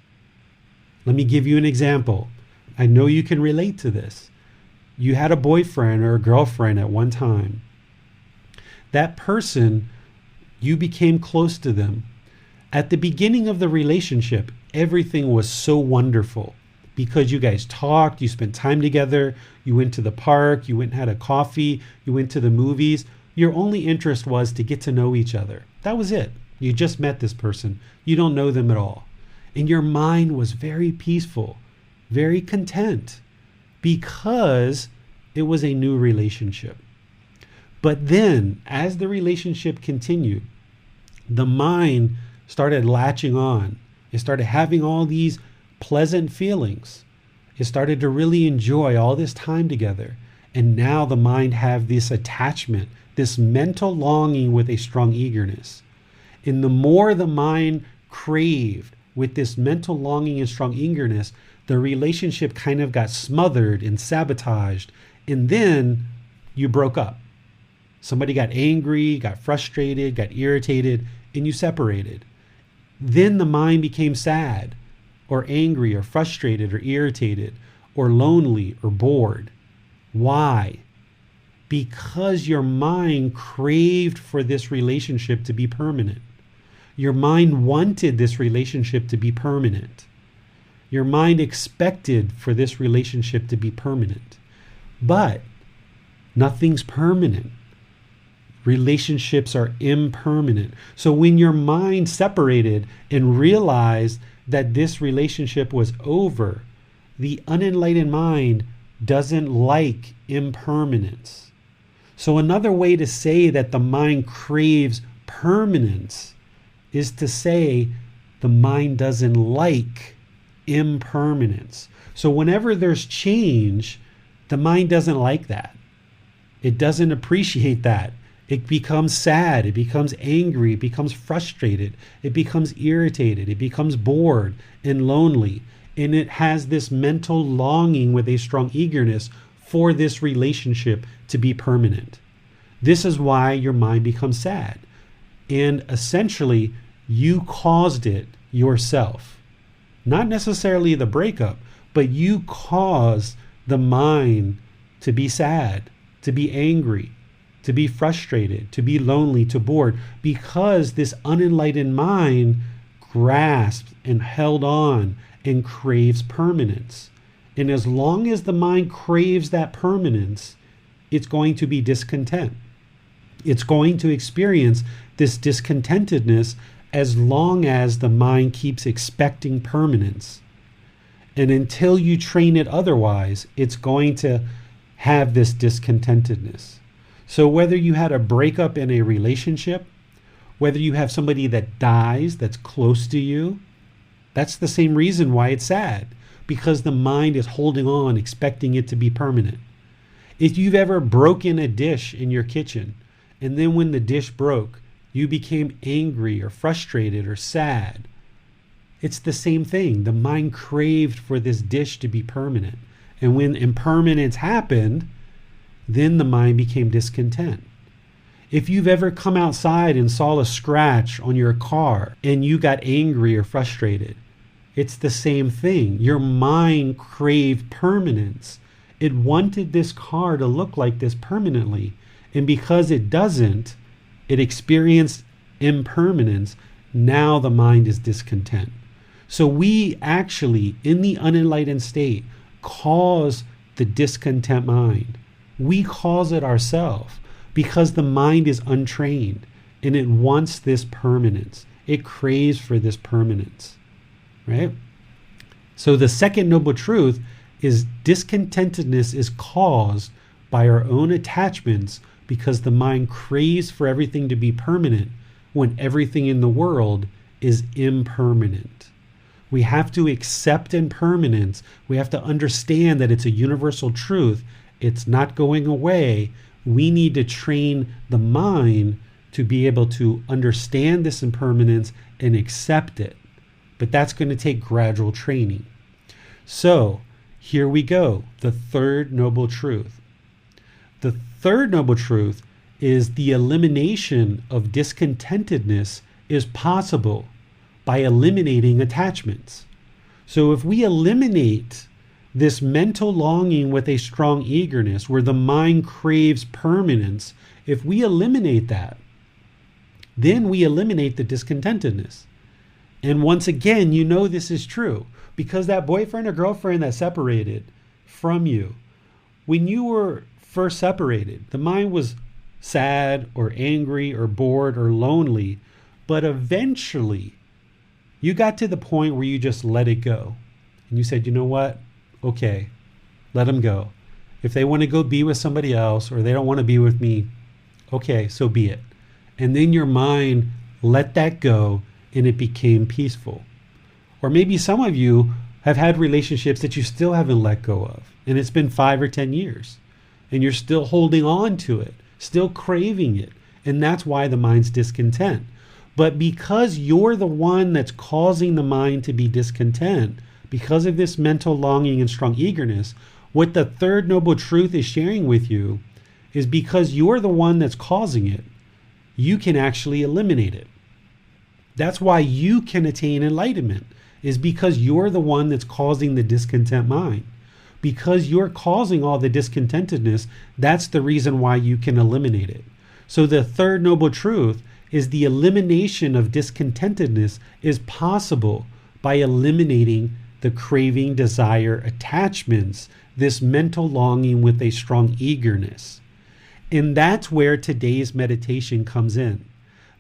Let me give you an example. I know you can relate to this. You had a boyfriend or a girlfriend at one time. That person, you became close to them. At the beginning of the relationship, everything was so wonderful because you guys talked, you spent time together, you went to the park, you went and had a coffee, you went to the movies. Your only interest was to get to know each other. That was it. You just met this person. You don't know them at all. And your mind was very peaceful, very content, because it was a new relationship. But then, as the relationship continued, the mind started latching on. It started having all these pleasant feelings. It started to really enjoy all this time together. And now the mind have this attachment, this mental longing with a strong eagerness. And the more the mind craved with this mental longing and strong eagerness, the relationship kind of got smothered and sabotaged. And then you broke up. Somebody got angry, got frustrated, got irritated, and you separated. Then the mind became sad or angry or frustrated or irritated or lonely or bored. Why? Because your mind craved for this relationship to be permanent. Your mind wanted this relationship to be permanent. Your mind expected for this relationship to be permanent. But nothing's permanent. Relationships are impermanent. So when your mind separated and realized that this relationship was over, the unenlightened mind doesn't like impermanence. So another way to say that the mind craves permanence is to say the mind doesn't like impermanence. So whenever there's change, the mind doesn't like that. It doesn't appreciate that. It becomes sad, it becomes angry, it becomes frustrated, it becomes irritated, it becomes bored and lonely. And it has this mental longing with a strong eagerness for this relationship to be permanent. This is why your mind becomes sad. And essentially, you caused it yourself. Not necessarily the breakup, but you caused the mind to be sad, to be angry, to be frustrated, to be lonely, to bored, because this unenlightened mind grasped and held on and craves permanence. And as long as the mind craves that permanence, it's going to be discontent. It's going to experience this discontentedness as long as the mind keeps expecting permanence. And until you train it otherwise, it's going to have this discontentedness. So whether you had a breakup in a relationship, whether you have somebody that dies that's close to you, that's the same reason why it's sad, because the mind is holding on, expecting it to be permanent. If you've ever broken a dish in your kitchen, and then when the dish broke, you became angry or frustrated or sad, it's the same thing. The mind craved for this dish to be permanent. And when impermanence happened, then the mind became discontent. If you've ever come outside and saw a scratch on your car and you got angry or frustrated, it's the same thing. Your mind craved permanence. It wanted this car to look like this permanently. And because it doesn't, it experienced impermanence. Now the mind is discontent. So we actually, in the unenlightened state, cause the discontent mind. We cause it ourselves because the mind is untrained and it wants this permanence. It craves for this permanence, right? So the second noble truth is discontentedness is caused by our own attachments because the mind craves for everything to be permanent when everything in the world is impermanent. We have to accept impermanence. We have to understand that it's a universal truth. It's not going away. We need to train the mind to be able to understand this impermanence and accept it. But that's going to take gradual training. So here we go. The third noble truth. The third noble truth is the elimination of discontentedness is possible by eliminating attachments. So if we eliminate this mental longing with a strong eagerness where the mind craves permanence, if we eliminate that, then we eliminate the discontentedness. And once again, you know this is true because that boyfriend or girlfriend that separated from you, when you were first separated, the mind was sad or angry or bored or lonely, but eventually you got to the point where you just let it go. And you said, you know what? Okay, let them go. If they want to go be with somebody else or they don't want to be with me, okay, so be it. And then your mind let that go and it became peaceful. Or maybe some of you have had relationships that you still haven't let go of, and it's been 5 or 10 years, and you're still holding on to it, still craving it, and that's why the mind's discontent. But because you're the one that's causing the mind to be discontent, because of this mental longing and strong eagerness, what the third noble truth is sharing with you is because you're the one that's causing it, you can actually eliminate it. That's why you can attain enlightenment, is because you're the one that's causing the discontent mind. Because you're causing all the discontentedness, that's the reason why you can eliminate it. So the third noble truth is the elimination of discontentedness is possible by eliminating the craving, desire, attachments, this mental longing with a strong eagerness. And that's where today's meditation comes in.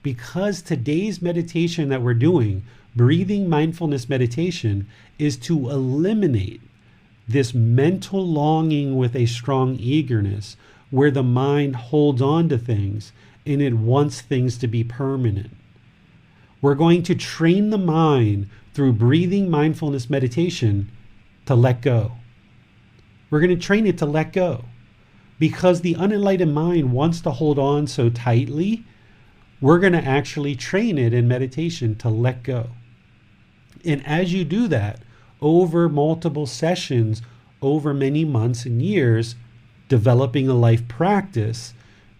Because today's meditation that we're doing, breathing mindfulness meditation, is to eliminate this mental longing with a strong eagerness where the mind holds on to things and it wants things to be permanent. We're going to train the mind through breathing mindfulness meditation to let go. We're going to train it to let go because the unenlightened mind wants to hold on so tightly. We're going to actually train it in meditation to let go. And as you do that over multiple sessions, over many months and years, developing a life practice,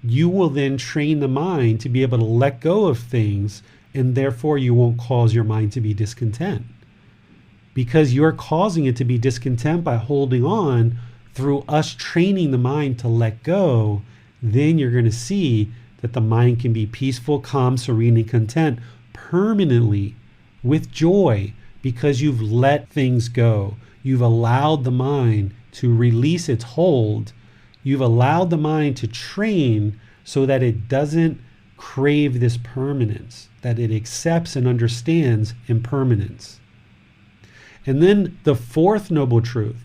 you will then train the mind to be able to let go of things, and therefore you won't cause your mind to be discontent. Because you're causing it to be discontent by holding on. Through us training the mind to let go, then you're going to see that the mind can be peaceful, calm, serene, and content permanently with joy because you've let things go. You've allowed the mind to release its hold. You've allowed the mind to train so that it doesn't crave this permanence, that it accepts and understands impermanence. And then the fourth noble truth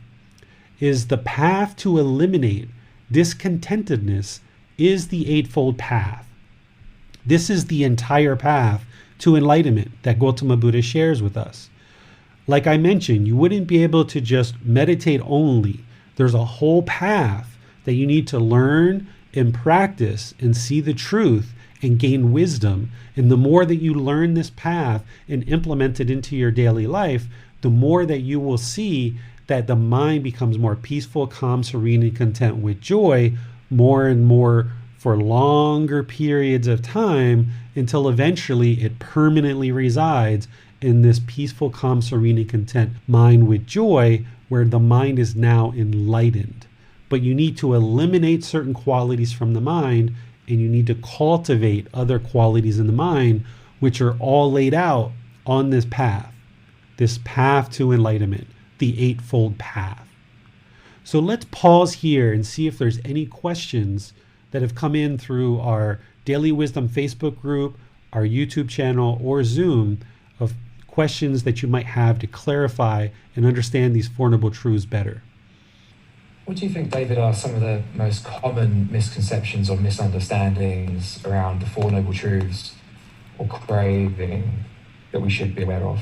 is the path to eliminate discontentedness is the Eightfold Path. This is the entire path to enlightenment that Gotama Buddha shares with us. Like I mentioned, you wouldn't be able to just meditate only. There's a whole path that you need to learn and practice and see the truth and gain wisdom. And the more that you learn this path and implement it into your daily life, the more that you will see that the mind becomes more peaceful, calm, serene, and content with joy more and more for longer periods of time until eventually it permanently resides in this peaceful, calm, serene, and content mind with joy where the mind is now enlightened. But you need to eliminate certain qualities from the mind and you need to cultivate other qualities in the mind which are all laid out on this path to enlightenment, the Eightfold Path. So let's pause here and see if there's any questions that have come in through our Daily Wisdom Facebook group, our YouTube channel, or Zoom of questions that you might have to clarify and understand these Four Noble Truths better. What do you think, David, are some of the most common misconceptions or misunderstandings around the Four Noble Truths or craving that we should be aware of?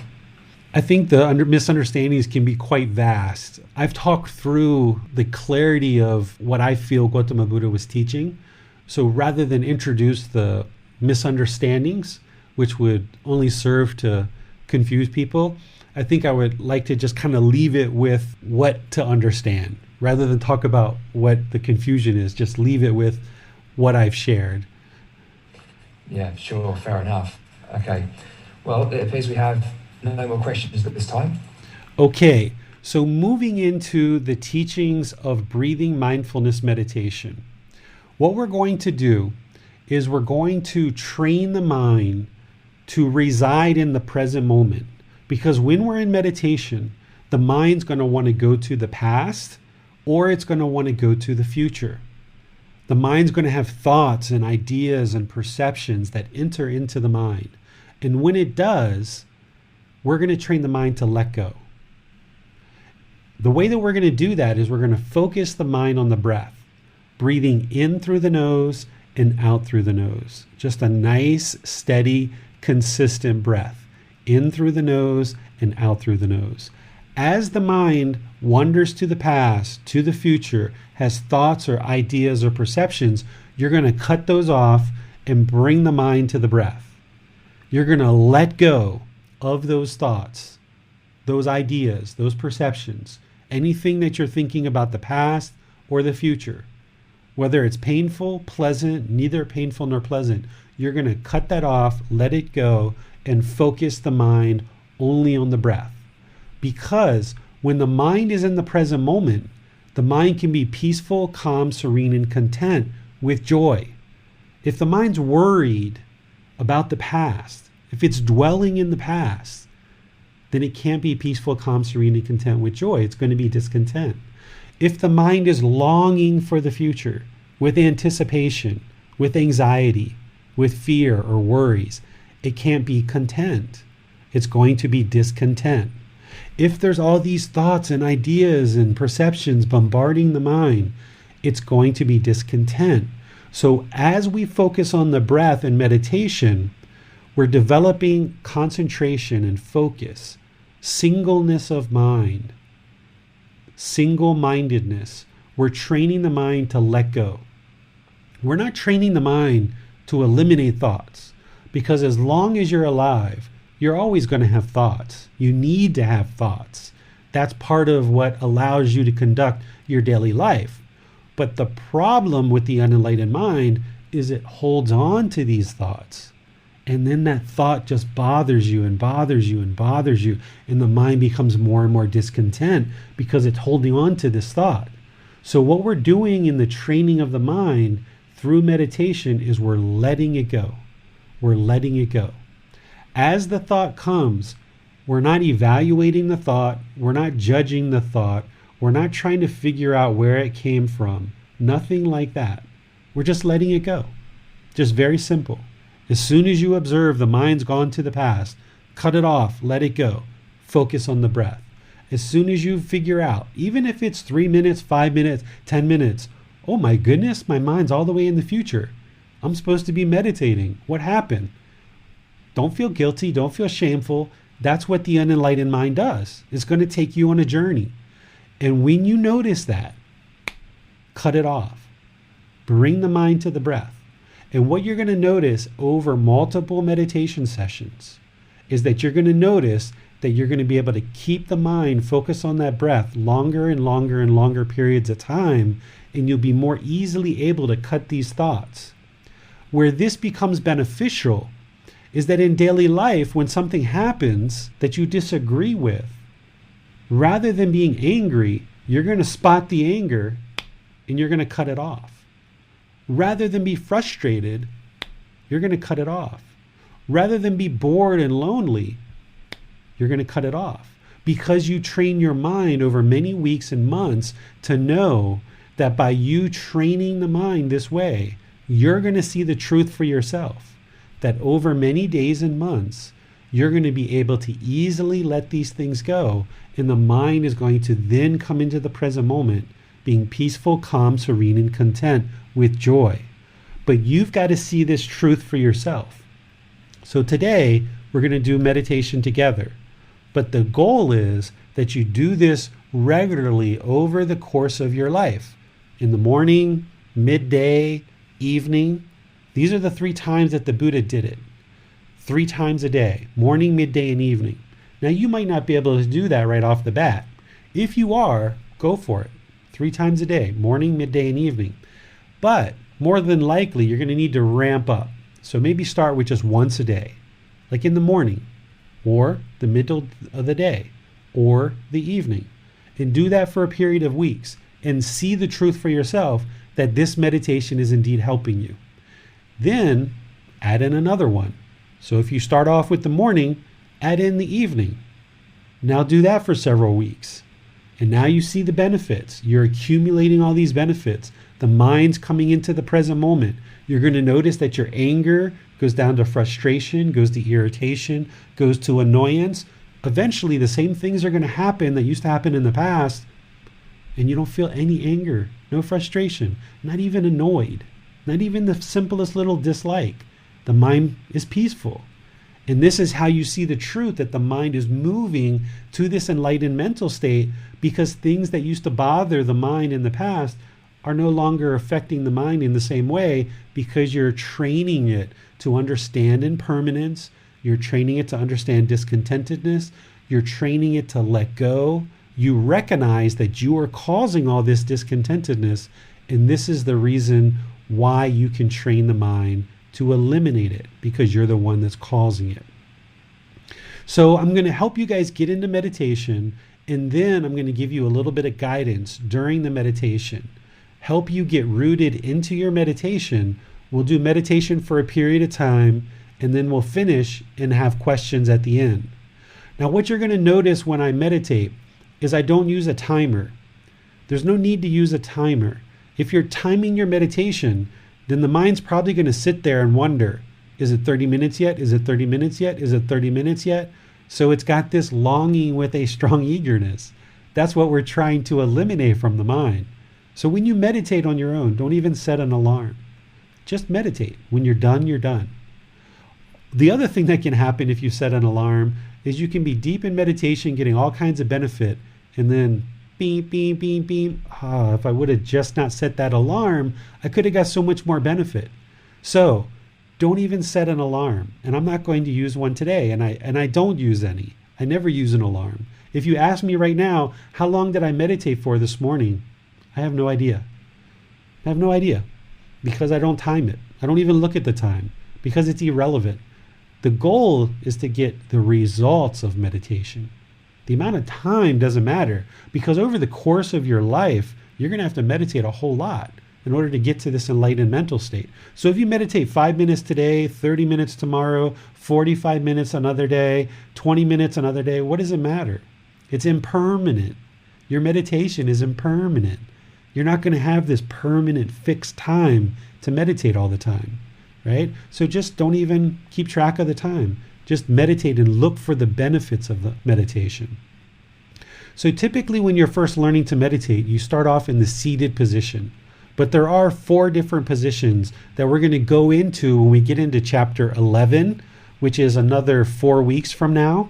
I think the misunderstandings can be quite vast. I've talked through the clarity of what I feel Gotama Buddha was teaching. So rather than introduce the misunderstandings, which would only serve to confuse people, I think I would like to just kind of leave it with what to understand. Rather than talk about what the confusion is, just leave it with what I've shared. Yeah, sure, fair enough. Okay, well, it appears we have no more questions at this time. Okay, so moving into the teachings of breathing mindfulness meditation. What we're going to do is we're going to train the mind to reside in the present moment. Because when we're in meditation, the mind's going to want to go to the past, or it's going to want to go to the future. The mind's going to have thoughts and ideas and perceptions that enter into the mind. And when it does, we're going to train the mind to let go. The way that we're going to do that is we're going to focus the mind on the breath, breathing in through the nose and out through the nose. Just a nice, steady, consistent breath, in through the nose and out through the nose. As the mind wanders to the past, to the future, has thoughts or ideas or perceptions, you're going to cut those off and bring the mind to the breath. You're going to let go of those thoughts, those ideas, those perceptions, anything that you're thinking about the past or the future. Whether it's painful, pleasant, neither painful nor pleasant, you're going to cut that off, let it go, and focus the mind only on the breath. Because when the mind is in the present moment, the mind can be peaceful, calm, serene, and content with joy. If the mind's worried about the past, if it's dwelling in the past, then it can't be peaceful, calm, serene, and content with joy. It's going to be discontent. If the mind is longing for the future, with anticipation, with anxiety, with fear or worries, it can't be content. It's going to be discontent. If there's all these thoughts and ideas and perceptions bombarding the mind, it's going to be discontent. So as we focus on the breath and meditation, we're developing concentration and focus, singleness of mind, single-mindedness. We're training the mind to let go. We're not training the mind to eliminate thoughts, because as long as you're alive, you're always going to have thoughts. You need to have thoughts. That's part of what allows you to conduct your daily life. But the problem with the unenlightened mind is it holds on to these thoughts. And then that thought just bothers you and bothers you and bothers you. And the mind becomes more and more discontent because it's holding on to this thought. So what we're doing in the training of the mind through meditation is we're letting it go. We're letting it go. As the thought comes, we're not evaluating the thought. We're not judging the thought. We're not trying to figure out where it came from. Nothing like that. We're just letting it go. Just very simple. As soon as you observe the mind's gone to the past, cut it off, let it go. Focus on the breath. As soon as you figure out, even if it's 3 minutes, 5 minutes, 10 minutes, oh my goodness, my mind's all the way in the future. I'm supposed to be meditating. What happened? Don't feel guilty. Don't feel shameful. That's what the unenlightened mind does. It's going to take you on a journey. And when you notice that, cut it off. Bring the mind to the breath. And what you're going to notice over multiple meditation sessions is that you're going to notice that you're going to be able to keep the mind focused on that breath longer and longer and longer periods of time, and you'll be more easily able to cut these thoughts. Where this becomes beneficial is that in daily life, when something happens that you disagree with, rather than being angry, you're going to spot the anger and you're going to cut it off. Rather than be frustrated, you're going to cut it off. Rather than be bored and lonely, you're going to cut it off. Because you train your mind over many weeks and months to know that by you training the mind this way, you're going to see the truth for yourself, that over many days and months, you're going to be able to easily let these things go, and the mind is going to then come into the present moment, being peaceful, calm, serene, and content with joy. But you've got to see this truth for yourself. So today, we're going to do meditation together. But the goal is that you do this regularly over the course of your life. In the morning, midday, evening. These are the 3 times that the Buddha did it. 3 times a day, morning, midday, and evening. Now, you might not be able to do that right off the bat. If you are, go for it. 3 times a day, morning, midday, and evening. But more than likely, you're going to need to ramp up. So maybe start with just once a day, like in the morning, or the middle of the day, or the evening. And do that for a period of weeks and see the truth for yourself that this meditation is indeed helping you. Then add in another one. So if you start off with the morning, add in the evening. Now do that for several weeks. And now you see the benefits. You're accumulating all these benefits. The mind's coming into the present moment. You're going to notice that your anger goes down to frustration, goes to irritation, goes to annoyance. Eventually, the same things are going to happen that used to happen in the past, and you don't feel any anger, no frustration, not even annoyed, not even the simplest little dislike. The mind is peaceful. And this is how you see the truth, that the mind is moving to this enlightened mental state, because things that used to bother the mind in the past are no longer affecting the mind in the same way, because you're training it to understand impermanence. You're training it to understand discontentedness. You're training it to let go. You recognize that you are causing all this discontentedness, and this is the reason why you can train the mind to eliminate it, because you're the one that's causing it. So I'm going to help you guys get into meditation, and then I'm going to give you a little bit of guidance during the meditation. Help you get rooted into your meditation. We'll do meditation for a period of time, and then we'll finish and have questions at the end. Now, what you're going to notice when I meditate is I don't use a timer. There's no need to use a timer. If you're timing your meditation, then the mind's probably going to sit there and wonder, is it 30 minutes yet? Is it 30 minutes yet? Is it 30 minutes yet? So it's got this longing with a strong eagerness. That's what we're trying to eliminate from the mind. So when you meditate on your own, don't even set an alarm. Just meditate. When you're done, you're done. The other thing that can happen if you set an alarm is you can be deep in meditation, getting all kinds of benefit, and then beep, beep, beep, beep. If I would have just not set that alarm, I could have got so much more benefit. So don't even set an alarm. And I'm not going to use one today, and I don't use any. I never use an alarm. If you ask me right now, how long did I meditate for this morning? I have no idea. I have no idea, because I don't time it. I don't even look at the time, because it's irrelevant. The goal is to get the results of meditation. The amount of time doesn't matter, because over the course of your life, you're going to have to meditate a whole lot in order to get to this enlightened mental state. So if you meditate 5 minutes today, 30 minutes tomorrow, 45 minutes another day, 20 minutes another day, what does it matter? It's impermanent. Your meditation is impermanent. You're not going to have this permanent fixed time to meditate all the time, right? So just don't even keep track of the time. Just meditate and look for the benefits of the meditation. So typically when you're first learning to meditate, you start off in the seated position. But there are 4 different positions that we're going to go into when we get into chapter 11, which is another 4 weeks from now.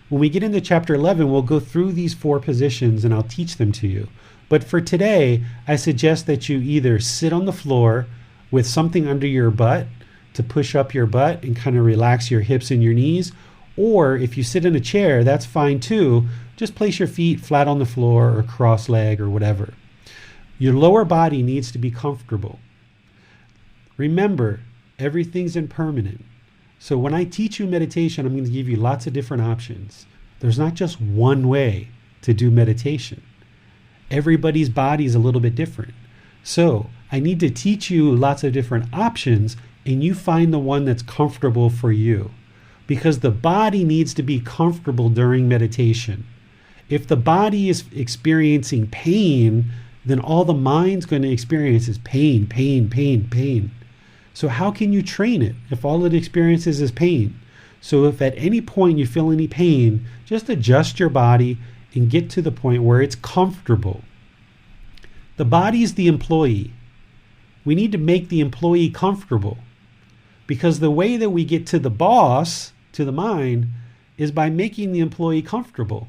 When we get into chapter 11, we'll go through these 4 positions and I'll teach them to you. But for today, I suggest that you either sit on the floor with something under your butt to push up your butt and kind of relax your hips and your knees. Or if you sit in a chair, that's fine too. Just place your feet flat on the floor or cross leg or whatever. Your lower body needs to be comfortable. Remember, everything's impermanent. So when I teach you meditation, I'm going to give you lots of different options. There's not just one way to do meditation. Everybody's body is a little bit different. So I need to teach you lots of different options, and you find the one that's comfortable for you, because the body needs to be comfortable during meditation. If the body is experiencing pain, then all the mind's going to experience is pain, pain, pain, pain. So how can you train it if all it experiences is pain? So if at any point you feel any pain, just adjust your body and get to the point where it's comfortable. The body is the employee. We need to make the employee comfortable, because the way that we get to the boss, to the mind, is by making the employee comfortable.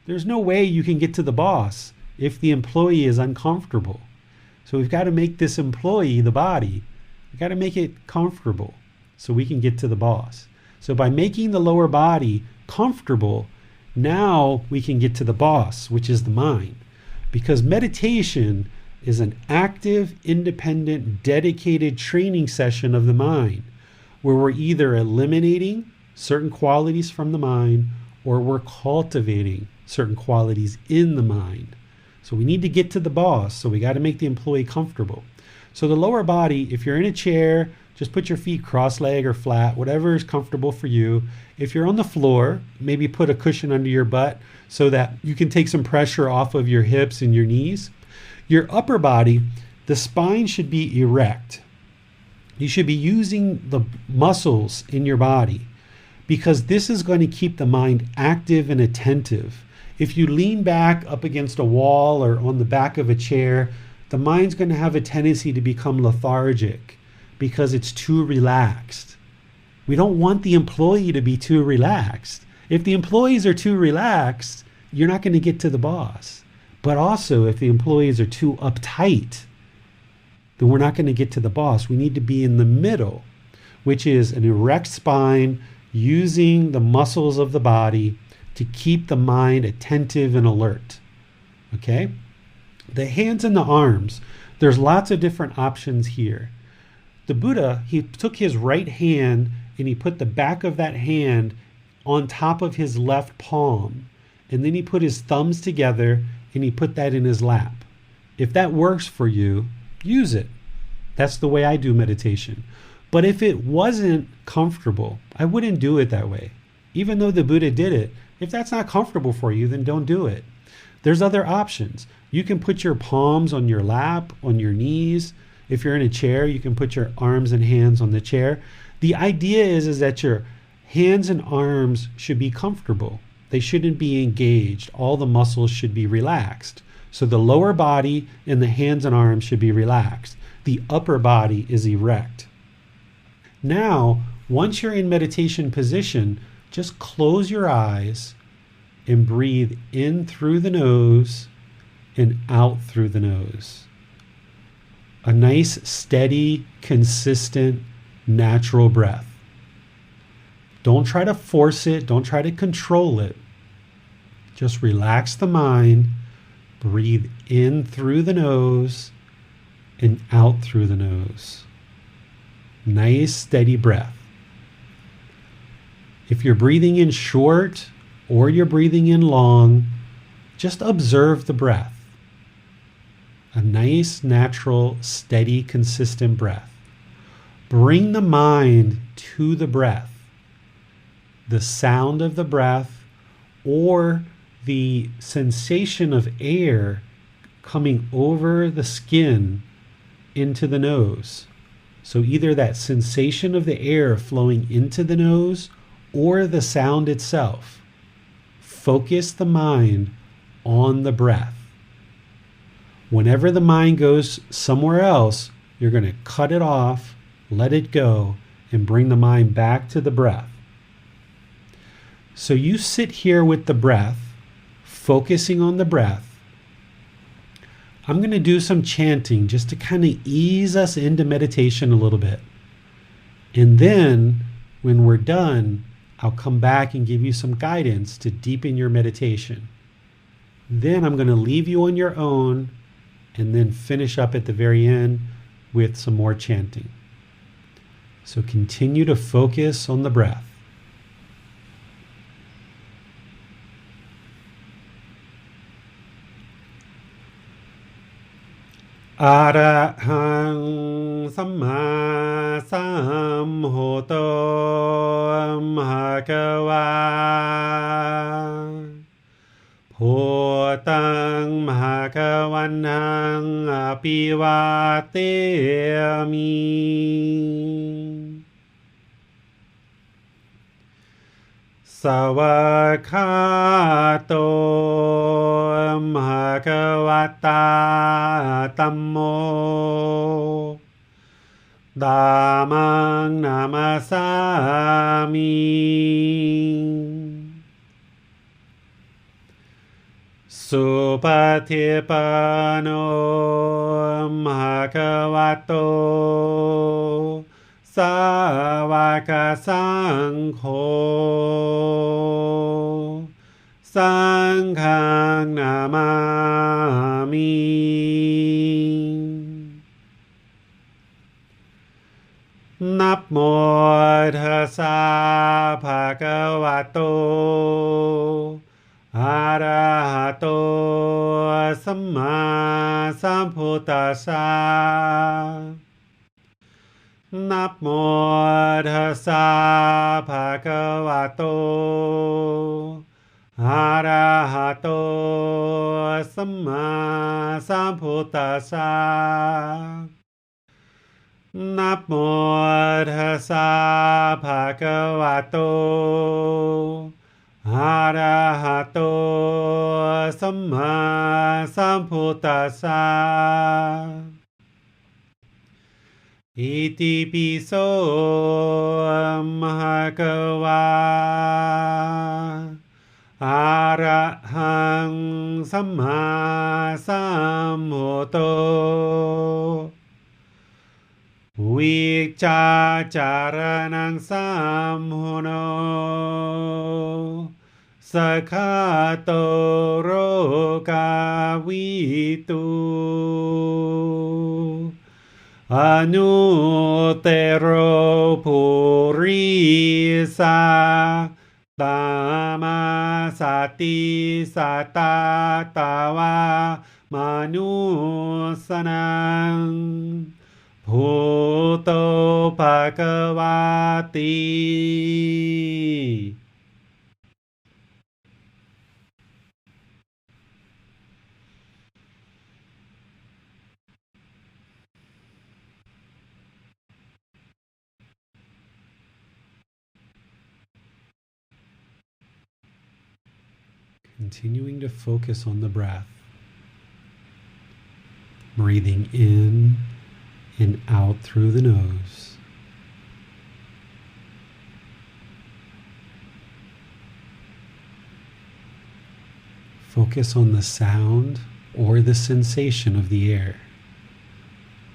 There's no way you can get to the boss if the employee is uncomfortable. So we've got to make this employee, the body, we've got to make it comfortable so we can get to the boss. So by making the lower body comfortable, now we can get to the boss, which is the mind. Because meditation is an active, independent, dedicated training session of the mind, where we're either eliminating certain qualities from the mind or we're cultivating certain qualities in the mind. So we need to get to the boss, so we got to make the employee comfortable. So the lower body, if you're in a chair, just put your feet cross-legged or flat, whatever is comfortable for you. If you're on the floor, maybe put a cushion under your butt so that you can take some pressure off of your hips and your knees. Your upper body, the spine should be erect. You should be using the muscles in your body, because this is going to keep the mind active and attentive. If you lean back up against a wall or on the back of a chair, the mind's going to have a tendency to become lethargic because it's too relaxed. We don't want the employee to be too relaxed. If the employees are too relaxed, you're not going to get to the boss. But also, if the employees are too uptight, then we're not going to get to the boss. We need to be in the middle, which is an erect spine, using the muscles of the body to keep the mind attentive and alert. Okay? The hands and the arms, there's lots of different options here. The Buddha, he took his right hand and he put the back of that hand on top of his left palm. And then he put his thumbs together and he put that in his lap. If that works for you, use it. That's the way I do meditation. But if it wasn't comfortable, I wouldn't do it that way. Even though the Buddha did it, if that's not comfortable for you, then don't do it. There's other options. You can put your palms on your lap, on your knees. If you're in a chair, you can put your arms and hands on the chair. The idea is that your hands and arms should be comfortable. They shouldn't be engaged. All the muscles should be relaxed. So the lower body and the hands and arms should be relaxed. The upper body is erect. Now, once you're in meditation position, just close your eyes and breathe in through the nose and out through the nose. A nice, steady, consistent, natural breath. Don't try to force it. Don't try to control it. Just relax the mind. Breathe in through the nose and out through the nose. Nice, steady breath. If you're breathing in short or you're breathing in long, just observe the breath. A nice, natural, steady, consistent breath. Bring the mind to the breath. The sound of the breath or the sensation of air coming over the skin into the nose. So either that sensation of the air flowing into the nose or the sound itself. Focus the mind on the breath. Whenever the mind goes somewhere else, you're going to cut it off, let it go, and bring the mind back to the breath. So you sit here with the breath, focusing on the breath. I'm going to do some chanting just to kind of ease us into meditation a little bit. And then when we're done, I'll come back and give you some guidance to deepen your meditation. Then I'm going to leave you on your own and then finish up at the very end with some more chanting. So continue to focus on the breath. Arahang Samma Sambuddho Bhagava Bhutang วันหังอภิวาเตมิ สวากขาโตมหะคะวะตาธัมโมธัมมังนามัสสามิ สุปฏิปันโนภะคะวะโตสาวกสังโฆสังฆังนามามิ นะโมตัสสะภะคะวะโตอะระหะโตสัมมาสัมพุทธัสสะ นะโมตัสสะภะคะวะโตอะระหะโตสัมมาสัมพุทธัสสะ นะโมตัสสะภะคะวะโตอะระหะโตสัมมาสัมพุทธัสสะ อิติปิโสมหะคะวะอะระหังสัมมาสัมพุทโธ วิจาจารณังสัมพุโนสัคขะโตโรกาวิตุ อนุเตโรภูริสาตามาสติสัตตาตาวามนุสนังพุทโธภควาติ Continuing to focus on the breath, breathing in and out through the nose. Focus on the sound or the sensation of the air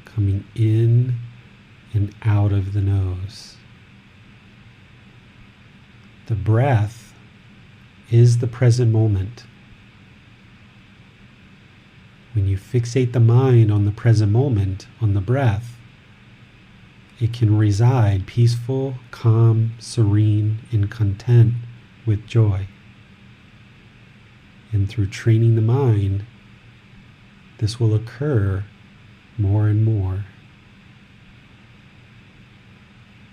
coming in and out of the nose. The breath is the present moment. When you fixate the mind on the present moment, on the breath, it can reside peaceful, calm, serene, and content with joy. And through training the mind, this will occur more and more.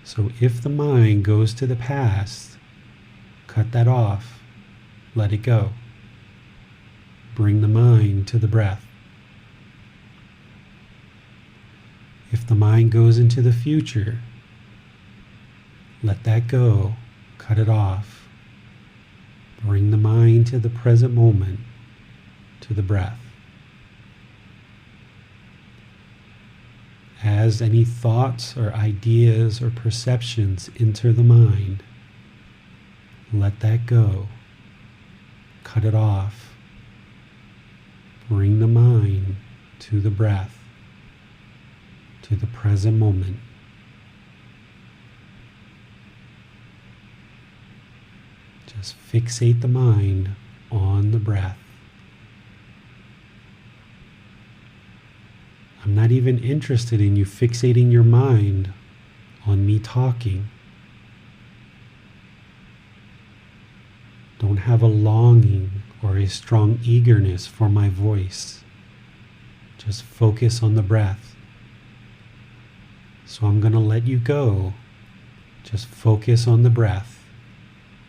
So if the mind goes to the past, cut that off. Let it go. Bring the mind to the breath. If the mind goes into the future, let that go. Cut it off. Bring the mind to the present moment, to the breath. As any thoughts or ideas or perceptions enter the mind, let that go. Cut it off. Bring the mind to the breath, to the present moment. Just fixate the mind on the breath. I'm not even interested in you fixating your mind on me talking. Don't have a longing or a strong eagerness for my voice. Just focus on the breath. So I'm going to let you go. Just focus on the breath.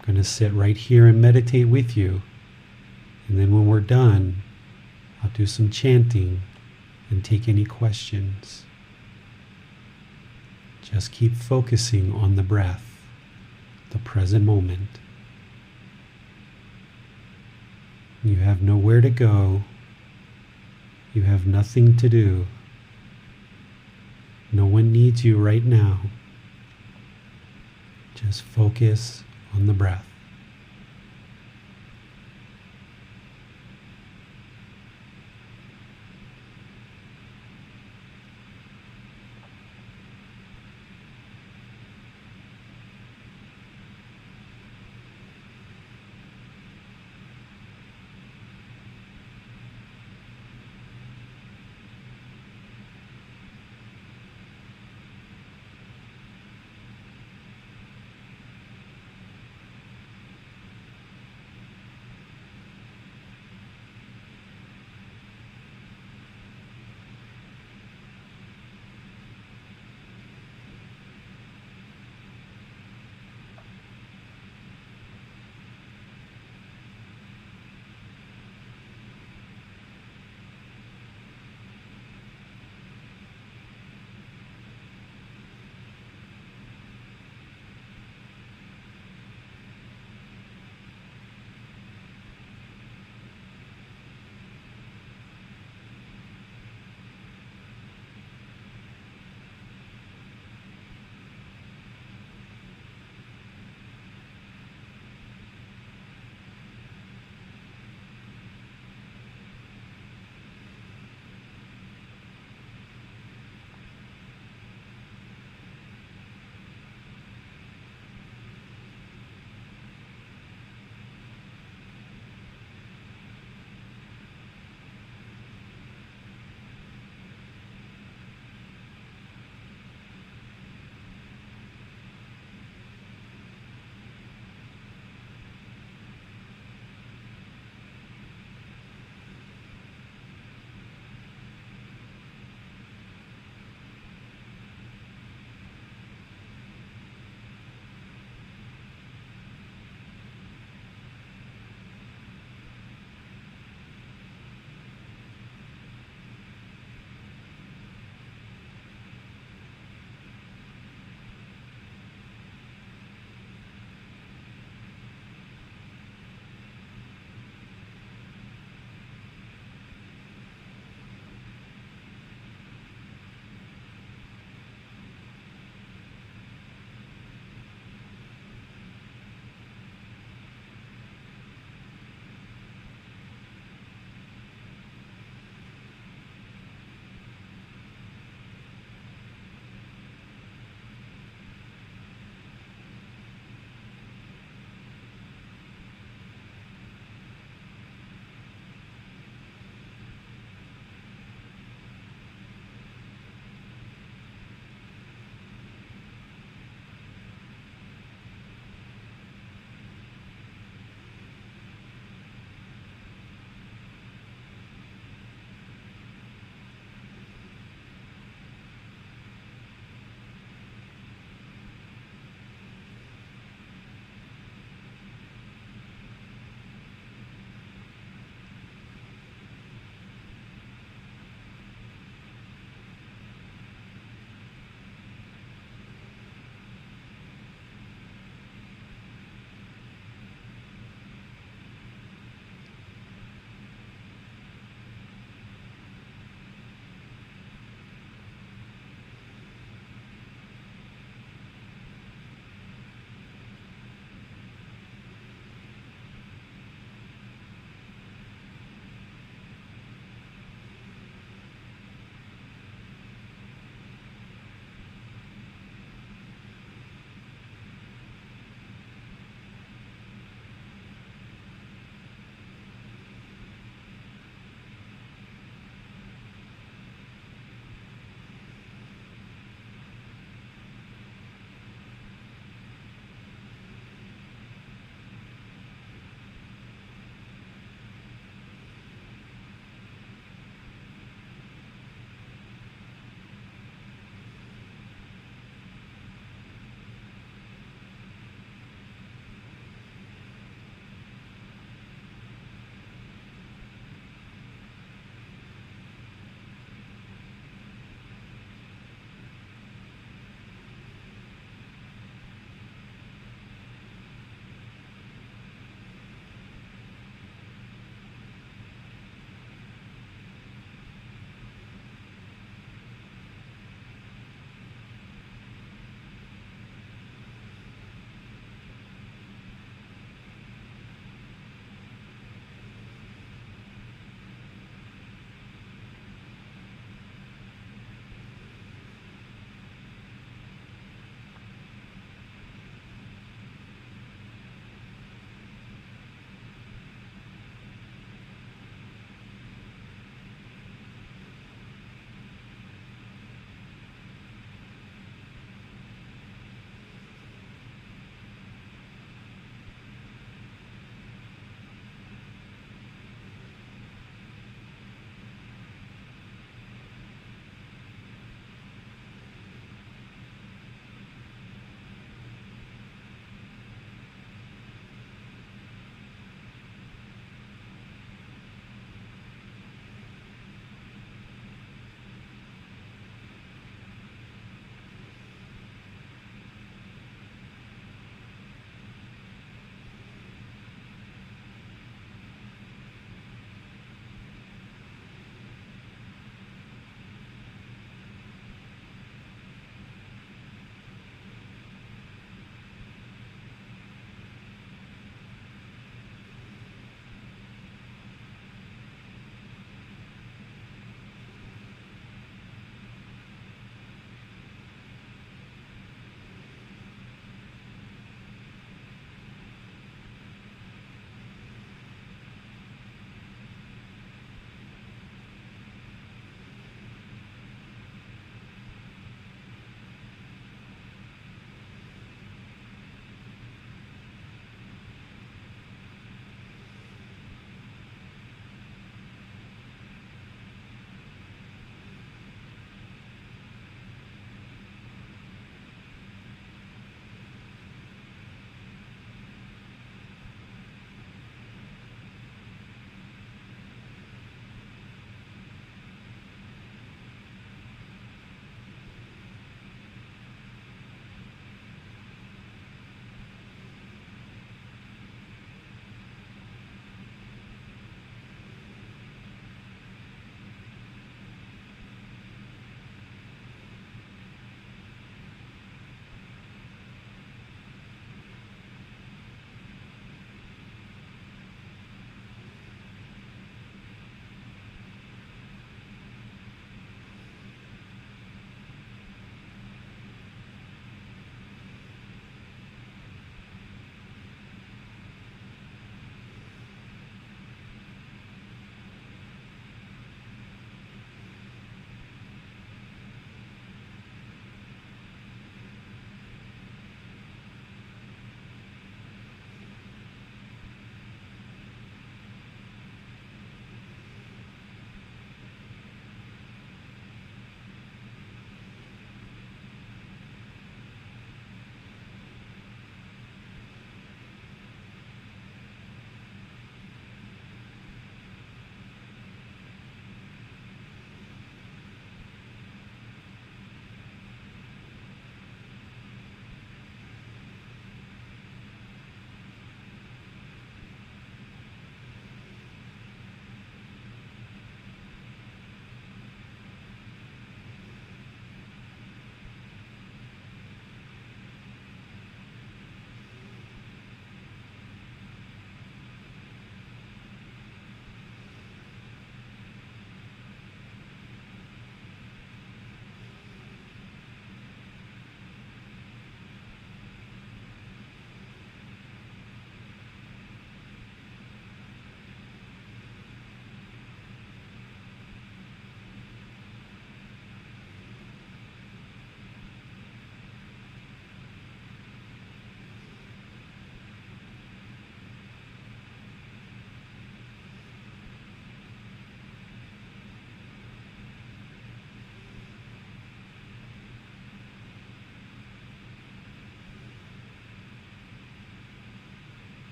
I'm going to sit right here and meditate with you. And then when we're done, I'll do some chanting and take any questions. Just keep focusing on the breath, the present moment. You have nowhere to go. You have nothing to do. No one needs you right now. Just focus on the breath.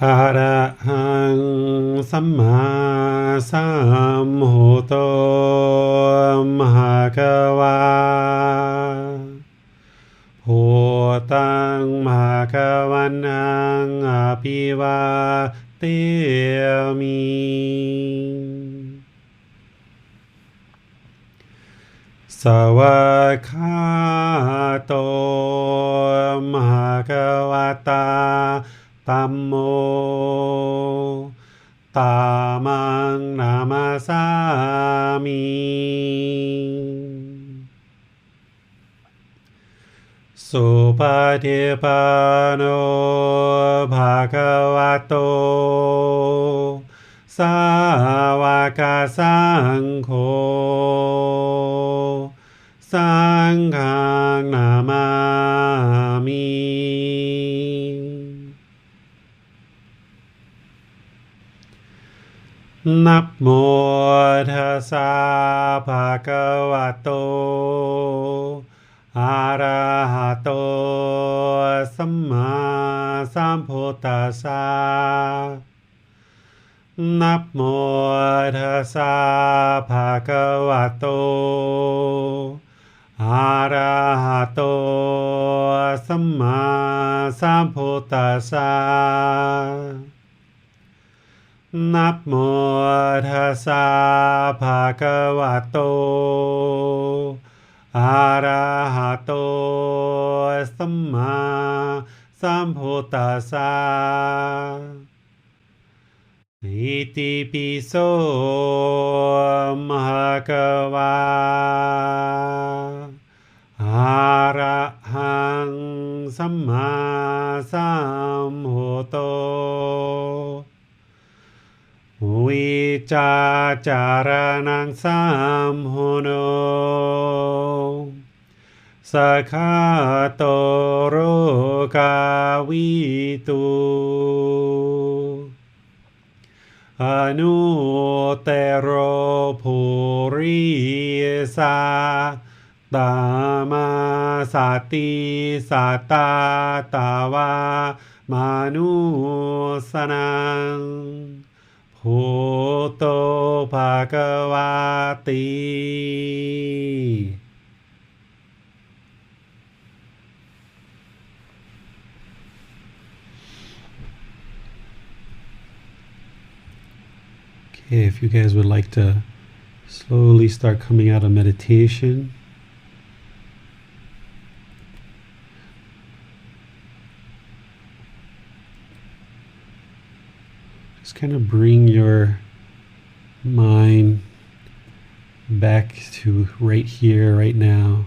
อะระหังสัมมาสัมพุทโธมหากวาพุทธังมหากวันนังอภิวาเทมิสวากขาโตมหากวตาธัมโมตามังนามาสามิสุปฏิปันโนภะคะวะโตสาวกสังโฆสังฆังนามามินะโมตัสสะภะคะวะโตอะระหะโตสัมมาสัมพุทธัสสะนะโมตัสสะภะคะวะโตอะระหะโตสัมมาสัมพุทธัสสะนะโมตัสสะภะคะวะโตอะระหะโตสัมมาสัมพุทธัสสะอิติปิโสมหะวาอะระหังสัมมาสัมพุทโธวิจาจารณังสัมพุโนสัคขะโตโรกาวิตุอนุเตโรภูริสาตามาสติสัตตาตาวามานุสนังพุทโธภควาติ Okay, if you guys would like to slowly start coming out of meditation. Just kind of bring your mind back to right here, right now.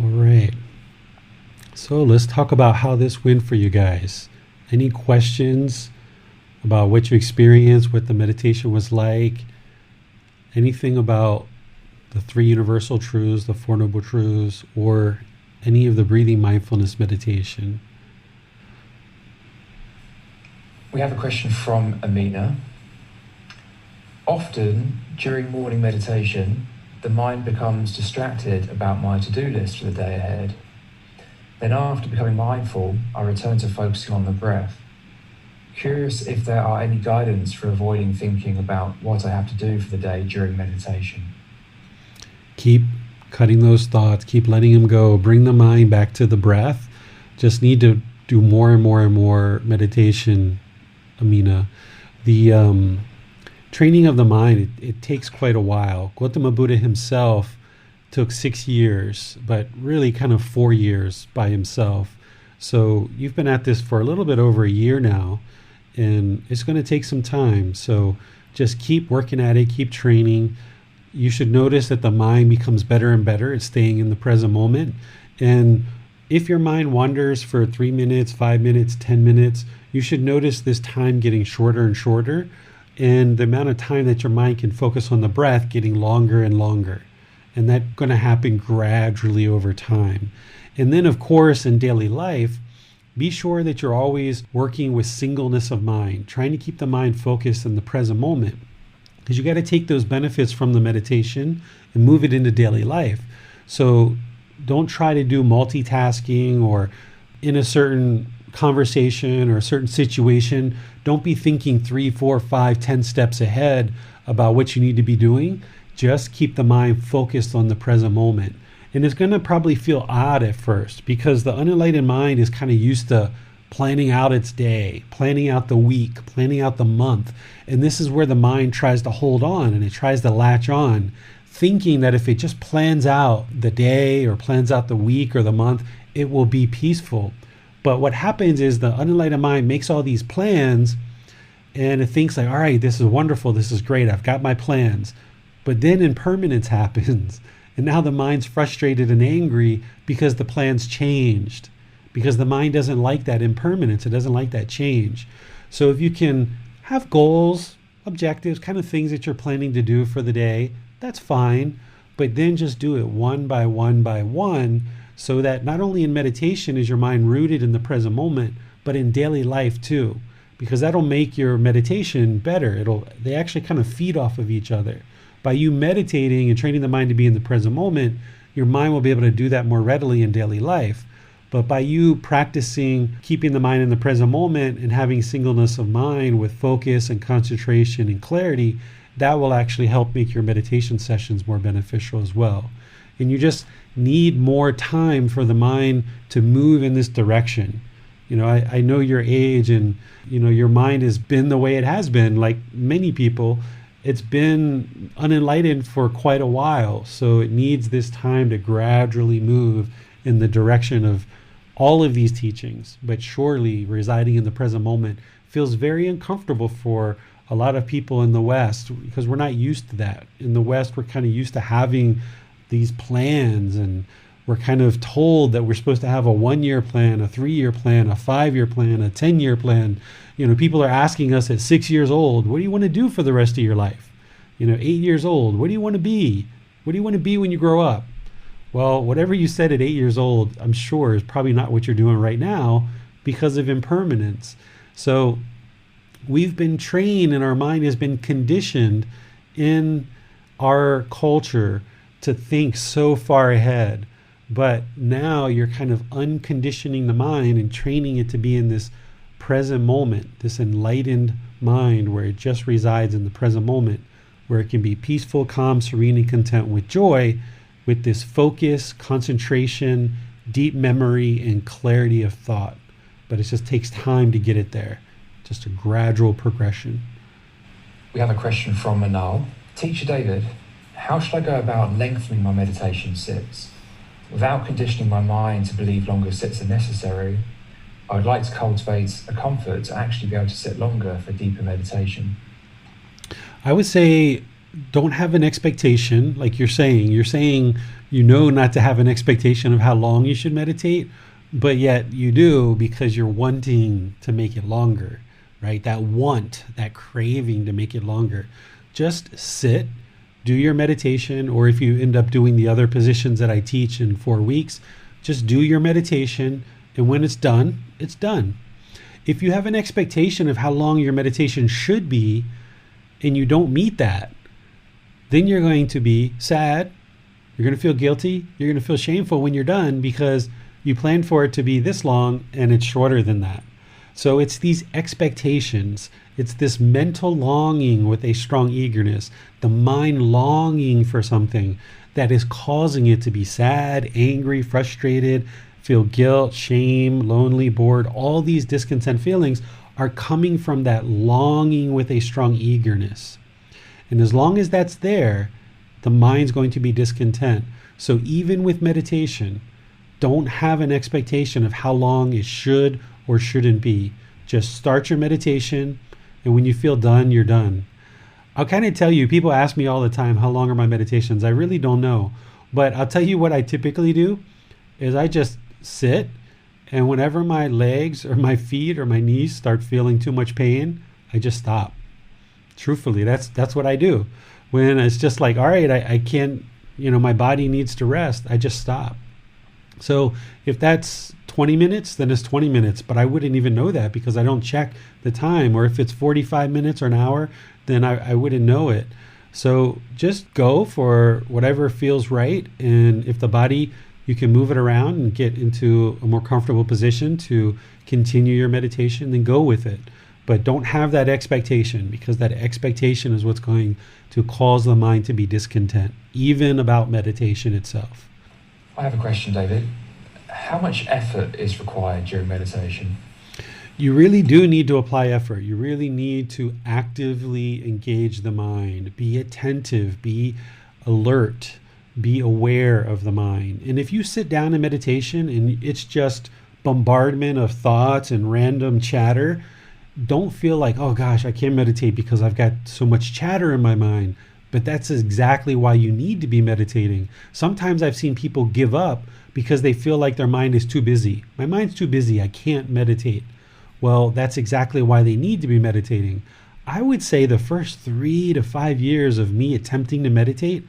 All right. So let's talk about how this went for you guys. Any questions about what you experienced, what the meditation was like? Anything about the three universal truths, the Four Noble Truths, or any of the breathing mindfulness meditation? We have a question from Amina. Often during morning meditation, the mind becomes distracted about my to-do list for the day ahead. Then after becoming mindful, I return to focusing on the breath. Curious if there are any guidance for avoiding thinking about what I have to do for the day during meditation. Keep cutting those thoughts, keep letting them go, bring the mind back to the breath. Just need to do more and more and more meditation, Amina. The training of the mind, it takes quite a while. Gotama Buddha himself took 6 years, but really kind of 4 years by himself. So you've been at this for a little bit over a year now, and it's going to take some time. So just keep working at it, keep training. You should notice that the mind becomes better and better at staying in the present moment. And if your mind wanders for 3 minutes, 5 minutes, 10 minutes, you should notice this time getting shorter and shorter, and the amount of time that your mind can focus on the breath getting longer and longer. And that's going to happen gradually over time. And then, of course, in daily life, Be sure that you're always working with singleness of mind, trying to keep the mind focused in the present moment. Because you got to take those benefits from the meditation and move it into daily life. So don't try to do multitasking, or in a certain conversation or a certain situation, don't be thinking 3, 4, 5, 10 steps ahead about what you need to be doing. Just keep the mind focused on the present moment. And it's going to probably feel odd at first, because the unenlightened mind is kind of used to planning out its day, planning out the week, planning out the month. And this is where the mind tries to hold on, and it tries to latch on, thinking that if it just plans out the day or plans out the week or the month, it will be peaceful. But what happens is the unenlightened mind makes all these plans, and it thinks like, all right, this is wonderful, this is great, I've got my plans. But then impermanence happens. And now the mind's frustrated and angry because the plans changed, because the mind doesn't like that impermanence. It doesn't like that change. So if you can have goals, objectives, kind of things that you're planning to do for the day, that's fine. But then just do it one by one by one, so that not only in meditation is your mind rooted in the present moment, but in daily life too, because that'll make your meditation better. They actually kind of feed off of each other. By you meditating and training the mind to be in the present moment, your mind will be able to do that more readily in daily life. But by you practicing keeping the mind in the present moment and having singleness of mind with focus and concentration and clarity, that will actually help make your meditation sessions more beneficial as well. And you just need more time for the mind to move in this direction. I know your age, and your mind has been the way it has been, like many people. It's been unenlightened for quite a while, so it needs this time to gradually move in the direction of all of these teachings. But surely residing in the present moment feels very uncomfortable for a lot of people in the West, because we're not used to that. In the West, we're kind of used to having these plans, and we're kind of told that we're supposed to have a 1-year plan, a 3-year plan, a 5-year plan, a 10-year plan. People are asking us at 6 years old, what do you want to do for the rest of your life? 8 years old, what do you want to be? What do you want to be when you grow up? Well, whatever you said at 8 years old, I'm sure is probably not what you're doing right now, because of impermanence. So we've been trained, and our mind has been conditioned in our culture to think so far ahead. But now you're kind of unconditioning the mind and training it to be in this present moment, this enlightened mind where it just resides in the present moment, where it can be peaceful, calm, serene, and content with joy, with this focus, concentration, deep memory, and clarity of thought. But it just takes time to get it there. Just a gradual progression. We have a question from Manal. Teacher David, how should I go about lengthening my meditation sits? Without conditioning my mind to believe longer sits are necessary, I would like to cultivate a comfort to actually be able to sit longer for deeper meditation. I would say don't have an expectation, like you're saying. You're saying not to have an expectation of how long you should meditate, but yet you do, because you're wanting to make it longer, right? That want, that craving to make it longer. Just sit, do your meditation, or if you end up doing the other positions that I teach in 4 weeks, just do your meditation, and when it's done, it's done. If you have an expectation of how long your meditation should be, and you don't meet that, then you're going to be sad, you're going to feel guilty, you're going to feel shameful when you're done, because you planned for it to be this long and it's shorter than that. So it's these expectations, it's this mental longing with a strong eagerness, the mind longing for something that is causing it to be sad, angry, frustrated, feel guilt, shame, lonely, bored. All these discontent feelings are coming from that longing with a strong eagerness. And as long as that's there, the mind's going to be discontent. So even with meditation, don't have an expectation of how long it should or shouldn't be. Just start your meditation, and when you feel done, you're done. I'll kind of tell you, people ask me all the time, how long are my meditations? I really don't know. But I'll tell you what I typically do is I just sit, and whenever my legs or my feet or my knees start feeling too much pain, I just stop. Truthfully, that's what I do. When it's just like, all right, I can't, my body needs to rest, I just stop. So if that's 20 minutes, then it's 20 minutes. But I wouldn't even know that because I don't check the time. Or if it's 45 minutes or an hour, then I wouldn't know it. So just go for whatever feels right. And if the body, you can move it around and get into a more comfortable position to continue your meditation, then go with it. But don't have that expectation, because that expectation is what's going to cause the mind to be discontent, even about meditation itself. I have a question, David. How much effort is required during meditation? You really do need to apply effort. You really need to actively engage the mind, be attentive, be alert, be aware of the mind. And if you sit down in meditation and it's just bombardment of thoughts and random chatter, don't feel like, oh gosh, I can't meditate because I've got so much chatter in my mind. But that's exactly why you need to be meditating. Sometimes I've seen people give up because they feel like their mind is too busy. My mind's too busy, I can't meditate. Well, that's exactly why they need to be meditating. I would say the first 3 to 5 years of me attempting to meditate,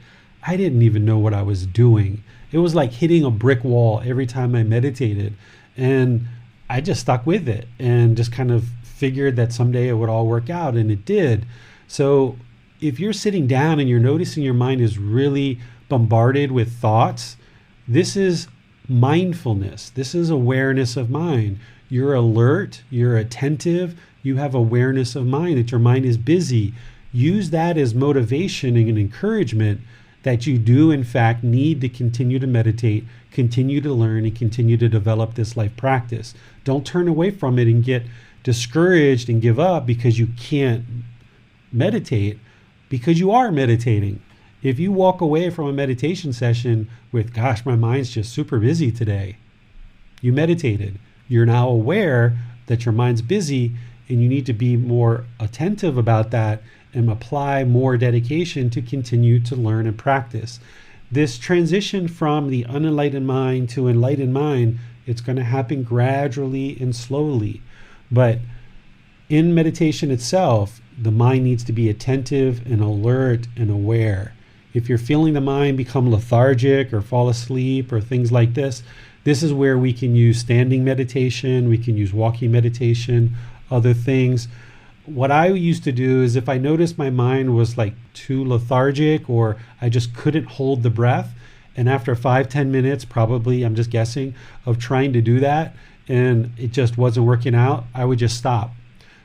I didn't even know what I was doing. It was like hitting a brick wall every time I meditated. And I just stuck with it and just kind of figured that someday it would all work out, and it did. So if you're sitting down and you're noticing your mind is really bombarded with thoughts, this is mindfulness. This is awareness of mind. You're alert, you're attentive, you have awareness of mind, that your mind is busy. Use that as motivation and encouragement that you do, in fact, need to continue to meditate, continue to learn, and continue to develop this life practice. Don't turn away from it and get discouraged and give up because you can't meditate, because you are meditating. If you walk away from a meditation session with, gosh, my mind's just super busy today, you meditated. You're now aware that your mind's busy, and you need to be more attentive about that and apply more dedication to continue to learn and practice. This transition from the unenlightened mind to enlightened mind, it's going to happen gradually and slowly. But in meditation itself, the mind needs to be attentive and alert and aware. If you're feeling the mind become lethargic or fall asleep or things like this is where we can use standing meditation, we can use walking meditation, other things. What I used to do is if I noticed my mind was like too lethargic or I just couldn't hold the breath, and after 5-10 minutes, probably, I'm just guessing, of trying to do that, and it just wasn't working out, I would just stop.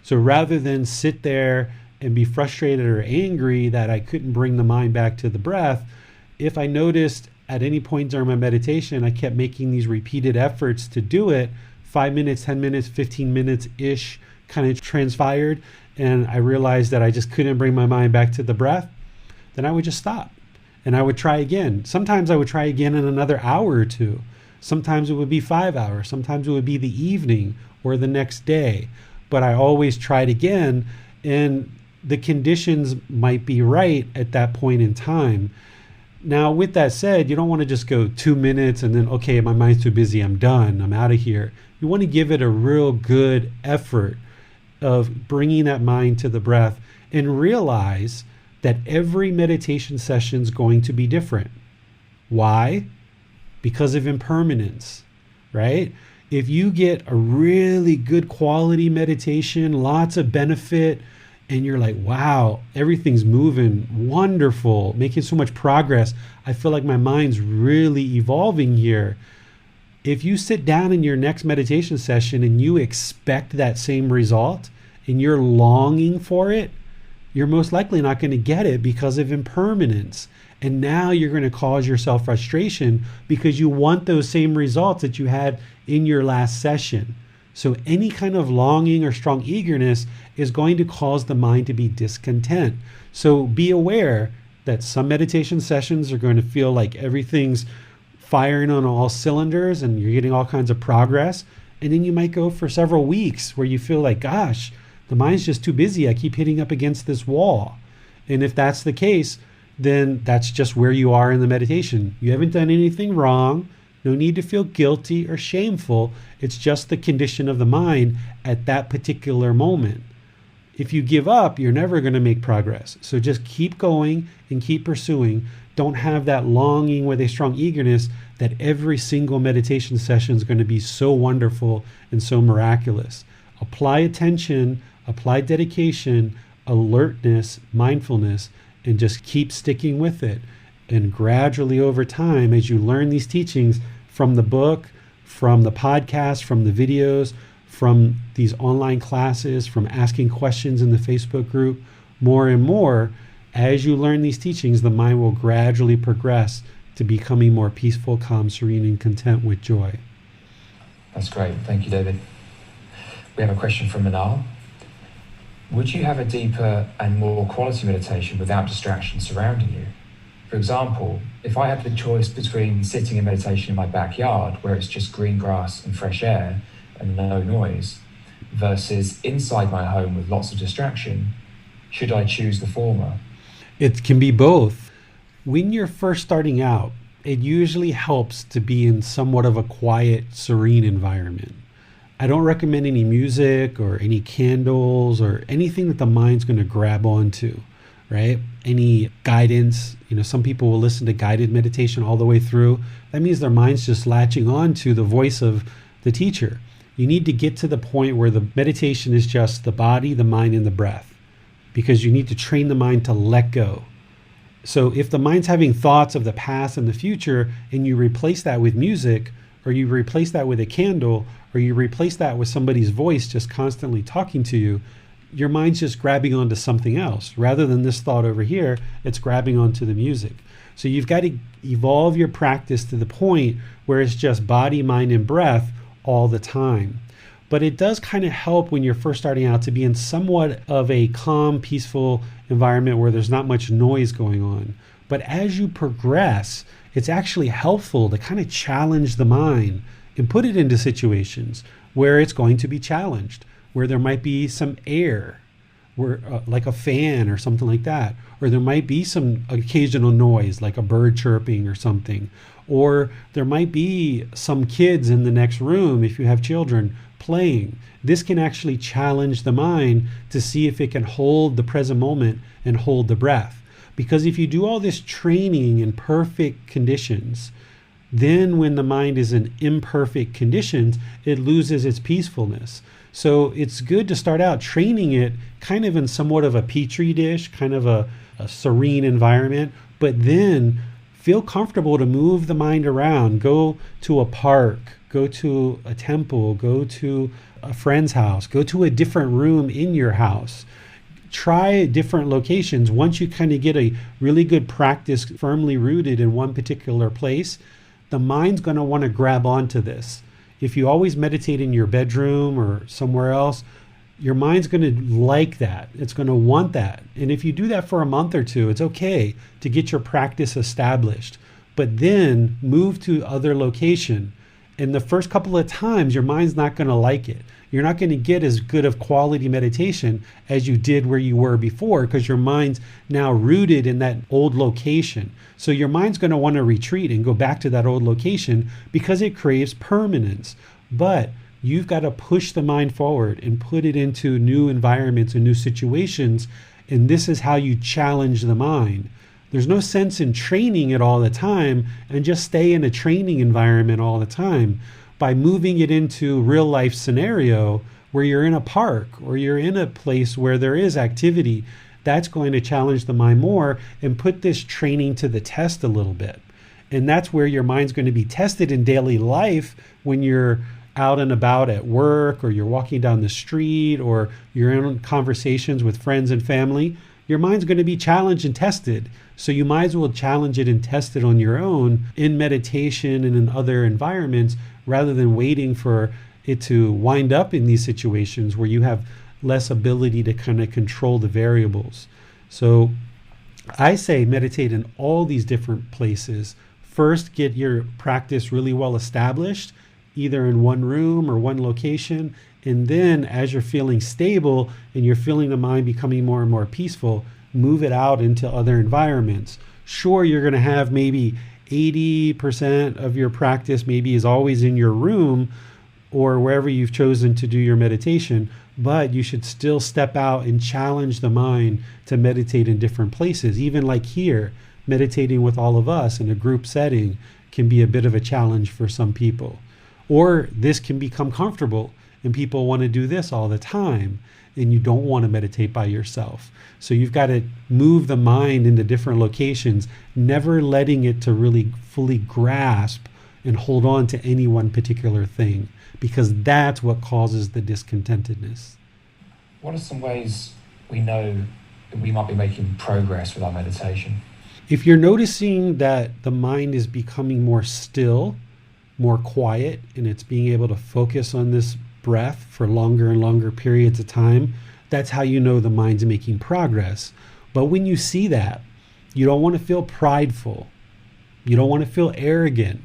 So rather than sit there and be frustrated or angry that I couldn't bring the mind back to the breath, if I noticed at any point during my meditation, I kept making these repeated efforts to do it, 5 minutes, 10 minutes, 15 minutes-ish kind of transpired, and I realized that I just couldn't bring my mind back to the breath, then I would just stop. And I would try again. Sometimes I would try again in another hour or two. Sometimes it would be 5 hours. Sometimes it would be the evening or the next day. But I always tried again, and the conditions might be right at that point in time. Now, with that said, you don't want to just go 2 minutes and then, okay, my mind's too busy, I'm done, I'm out of here. You want to give it a real good effort of bringing that mind to the breath, and realize that every meditation session is going to be different. Why? Because of impermanence, right? If you get a really good quality meditation, lots of benefit, and you're like, wow, everything's moving wonderful, making so much progress, I feel like my mind's really evolving here. If you sit down in your next meditation session and you expect that same result and you're longing for it, you're most likely not going to get it because of impermanence. And now you're going to cause yourself frustration because you want those same results that you had in your last session. So any kind of longing or strong eagerness is going to cause the mind to be discontent. So be aware that some meditation sessions are going to feel like everything's firing on all cylinders and you're getting all kinds of progress. And then you might go for several weeks where you feel like, gosh, the mind's just too busy. I keep hitting up against this wall. And if that's the case, then that's just where you are in the meditation. You haven't done anything wrong. No need to feel guilty or shameful. It's just the condition of the mind at that particular moment. If you give up, you're never going to make progress. So just keep going and keep pursuing. Don't have that longing with a strong eagerness that every single meditation session is going to be so wonderful and so miraculous. Apply attention, apply dedication, alertness, mindfulness, and just keep sticking with it. And gradually over time, as you learn these teachings from the book, from the podcast, from the videos, from these online classes, from asking questions in the Facebook group, more and more, as you learn these teachings, the mind will gradually progress to becoming more peaceful, calm, serene, and content with joy. That's great. Thank you, David. We have a question from Manal. Would you have a deeper and more quality meditation without distractions surrounding you? For example, if I had the choice between sitting in meditation in my backyard, where it's just green grass and fresh air and no noise, versus inside my home with lots of distraction, should I choose the former? It can be both. When you're first starting out, it usually helps to be in somewhat of a quiet, serene environment. I don't recommend any music or any candles or anything that the mind's going to grab onto, right? Any guidance. Some people will listen to guided meditation all the way through. That means their mind's just latching on to the voice of the teacher. You need to get to the point where the meditation is just the body, the mind, and the breath, because you need to train the mind to let go. So if the mind's having thoughts of the past and the future, and you replace that with music, or you replace that with a candle, or you replace that with somebody's voice just constantly talking to you, your mind's just grabbing onto something else. Rather than this thought over here, it's grabbing onto the music. So you've got to evolve your practice to the point where it's just body, mind, and breath all the time. But it does kind of help when you're first starting out to be in somewhat of a calm, peaceful environment where there's not much noise going on. But as you progress, it's actually helpful to kind of challenge the mind and put it into situations where it's going to be challenged, where there might be some air, where like a fan or something like that, or there might be some occasional noise like a bird chirping or something, or there might be some kids in the next room if you have children playing. This can actually challenge the mind to see if it can hold the present moment and hold the breath. Because if you do all this training in perfect conditions, then when the mind is in imperfect conditions, it loses its peacefulness. So it's good to start out training it kind of in somewhat of a petri dish, kind of a serene environment, but then feel comfortable to move the mind around. Go to a park, go to a temple, go to a friend's house, go to a different room in your house. Try different locations. Once you kind of get a really good practice firmly rooted in one particular place, the mind's going to want to grab onto this. If you always meditate in your bedroom or somewhere else, your mind's going to like that. It's going to want that. And if you do that for a month or two, it's okay to get your practice established. But then move to other location. And the first couple of times, your mind's not going to like it. You're not going to get as good of quality meditation as you did where you were before, because your mind's now rooted in that old location. So your mind's going to want to retreat and go back to that old location because it craves permanence. But you've got to push the mind forward and put it into new environments and new situations. And this is how you challenge the mind. There's no sense in training it all the time and just stay in a training environment all the time. By moving it into real life scenario where you're in a park or you're in a place where there is activity, that's going to challenge the mind more and put this training to the test a little bit. And that's where your mind's going to be tested in daily life when you're out and about at work, or you're walking down the street, or you're in conversations with friends and family. Your mind's going to be challenged and tested. So you might as well challenge it and test it on your own in meditation and in other environments, rather than waiting for it to wind up in these situations where you have less ability to kind of control the variables. So I say meditate in all these different places. First, get your practice really well established, either in one room or one location. And then as you're feeling stable and you're feeling the mind becoming more and more peaceful, move it out into other environments. Sure, you're going to have maybe 80% of your practice maybe is always in your room, or wherever you've chosen to do your meditation, but you should still step out and challenge the mind to meditate in different places. Even like here, meditating with all of us in a group setting can be a bit of a challenge for some people. Or this can become comfortable and people want to do this all the time and you don't want to meditate by yourself. So you've got to move the mind into different locations, never letting it to really fully grasp and hold on to any one particular thing, because that's what causes the discontentedness. What are some ways we know that we might be making progress with our meditation? If you're noticing that the mind is becoming more still, more quiet, and it's being able to focus on this breath for longer and longer periods of time, that's how you know the mind's making progress. But when you see that, you don't want to feel prideful. You don't want to feel arrogant,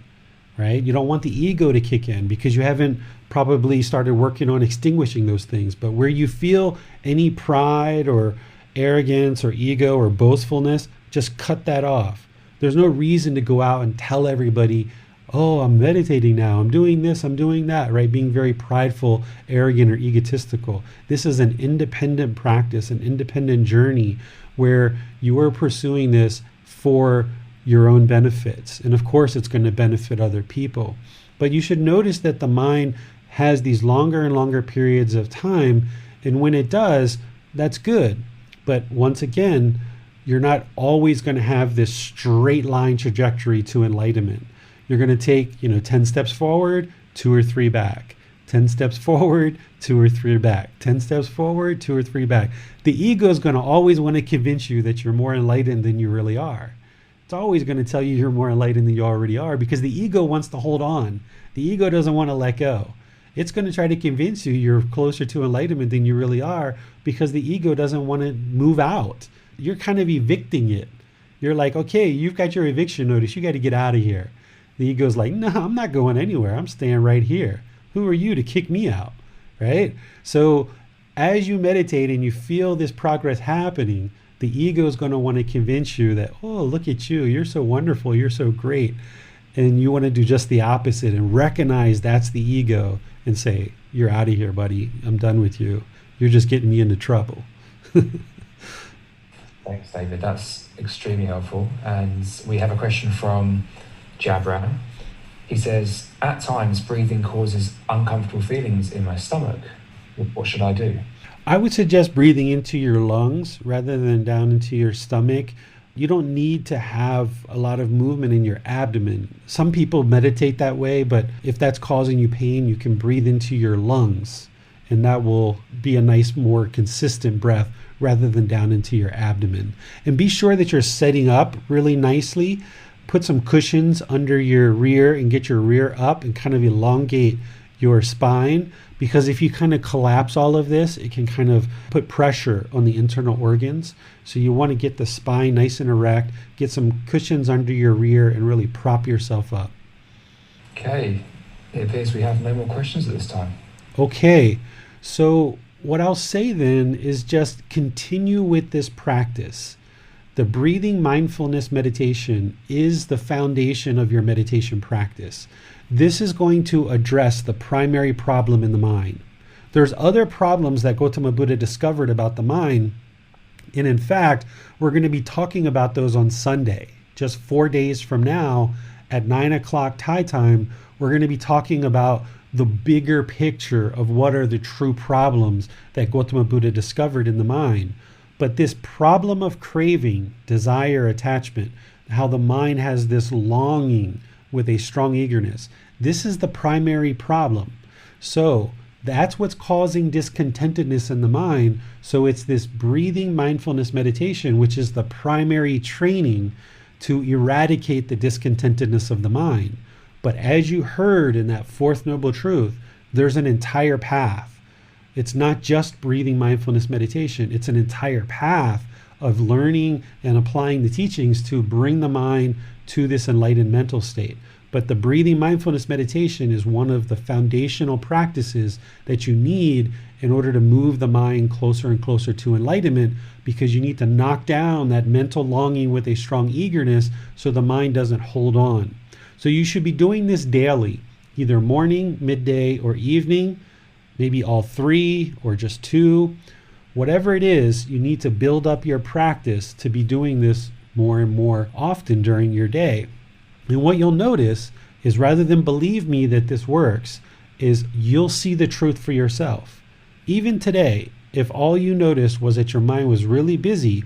right? You don't want the ego to kick in because you haven't probably started working on extinguishing those things. But where you feel any pride or arrogance or ego or boastfulness, just cut that off. There's no reason to go out and tell everybody, oh, I'm meditating now, I'm doing this, I'm doing that, right? Being very prideful, arrogant, or egotistical. This is an independent practice, an independent journey where you are pursuing this for your own benefits. And of course, it's going to benefit other people. But you should notice that the mind has these longer and longer periods of time. And when it does, that's good. But once again, you're not always going to have this straight line trajectory to enlightenment. You're going to take, 10 steps forward, 2 or 3 back. 10 steps forward, 2 or 3 back. 10 steps forward, 2 or 3 back. The ego is going to always want to convince you that you're more enlightened than you really are. It's always going to tell you you're more enlightened than you already are because the ego wants to hold on. The ego doesn't want to let go. It's going to try to convince you you're closer to enlightenment than you really are because the ego doesn't want to move out. You're kind of evicting it. You're like, okay, you've got your eviction notice. You got to get out of here. The ego's like, no, I'm not going anywhere. I'm staying right here. Who are you to kick me out, right? So as you meditate and you feel this progress happening, the ego is going to want to convince you that, oh, look at you. You're so wonderful. You're so great. And you want to do just the opposite and recognize that's the ego and say, you're out of here, buddy. I'm done with you. You're just getting me into trouble. Thanks, David. That's extremely helpful. And we have a question from Jabran. He says, at times breathing causes uncomfortable feelings in my stomach. What should I do? I would suggest breathing into your lungs rather than down into your stomach. You don't need to have a lot of movement in your abdomen. Some people meditate that way, but if that's causing you pain, you can breathe into your lungs, and that will be a nice, more consistent breath rather than down into your abdomen. And be sure that you're setting up really nicely. Put some cushions under your rear and get your rear up and kind of elongate your spine, because if you kind of collapse all of this, it can kind of put pressure on the internal organs. So you want to get the spine nice and erect, get some cushions under your rear, and really prop yourself up. Okay, it appears we have no more questions at this time. Okay, so what I'll say then is just continue with this practice. The breathing mindfulness meditation is the foundation of your meditation practice. This is going to address the primary problem in the mind. There's other problems that Gotama Buddha discovered about the mind. And in fact, we're going to be talking about those on Sunday. Just 4 days from now at 9 o'clock Thai time, we're going to be talking about the bigger picture of what are the true problems that Gotama Buddha discovered in the mind. But this problem of craving, desire, attachment, how the mind has this longing with a strong eagerness, this is the primary problem. So that's what's causing discontentedness in the mind. So it's this breathing mindfulness meditation, which is the primary training to eradicate the discontentedness of the mind. But as you heard in that fourth noble truth, there's an entire path. It's not just breathing mindfulness meditation. It's an entire path of learning and applying the teachings to bring the mind to this enlightened mental state. But the breathing mindfulness meditation is one of the foundational practices that you need in order to move the mind closer and closer to enlightenment, because you need to knock down that mental longing with a strong eagerness so the mind doesn't hold on. So you should be doing this daily. either morning, midday, or evening, maybe all three or just two. Whatever it is, you need to build up your practice to be doing this more and more often during your day. And what you'll notice is, rather than believe me that this works, is you'll see the truth for yourself. Even today, if all you noticed was that your mind was really busy,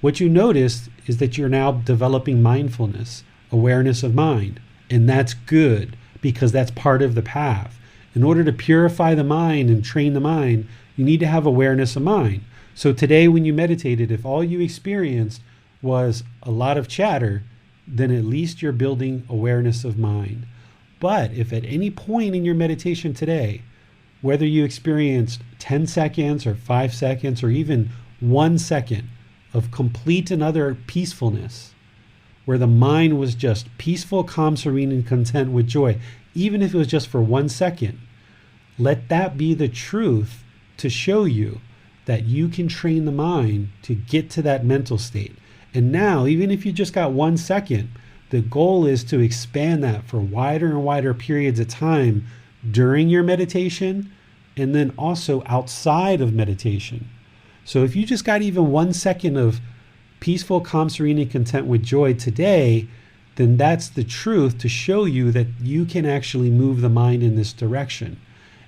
what you noticed is that you're now developing mindfulness, awareness of mind. And that's good, because that's part of the path. In order to purify the mind and train the mind, you need to have awareness of mind. So today when you meditated, if all you experienced was a lot of chatter, then at least you're building awareness of mind. But if at any point in your meditation today, whether you experienced 10 seconds or 5 seconds or even 1 second of complete and utter peacefulness, where the mind was just peaceful, calm, serene, and content with joy, even if it was just for 1 second, let that be the truth to show you that you can train the mind to get to that mental state. And now, even if you just got 1 second, the goal is to expand that for wider and wider periods of time during your meditation, and then also outside of meditation. So if you just got even 1 second of peaceful, calm, serene, and content with joy today, then that's the truth to show you that you can actually move the mind in this direction.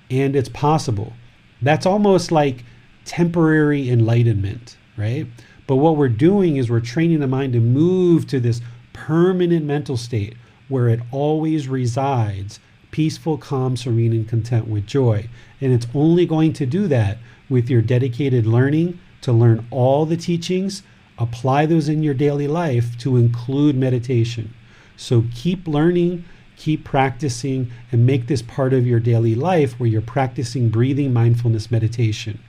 And it's possible. That's almost like temporary enlightenment, right? But what we're doing is we're training the mind to move to this permanent mental state where it always resides, peaceful, calm, serene, and content with joy. And it's only going to do that with your dedicated learning to learn all the teachings, apply those in your daily life to include meditation. So keep learning, keep practicing, and make this part of your daily life where you're practicing breathing mindfulness meditation.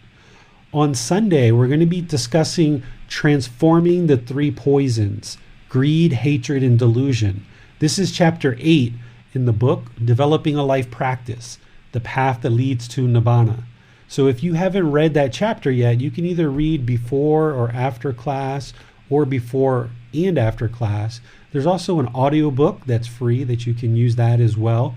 On Sunday, we're going to be discussing transforming the 3 poisons: greed, hatred, and delusion. This is chapter 8 in the book, Developing a Life Practice, the Path That Leads to Nibbana. So if you haven't read that chapter yet, you can either read before or after class, or before and after class. There's also an audiobook that's free that you can use that as well.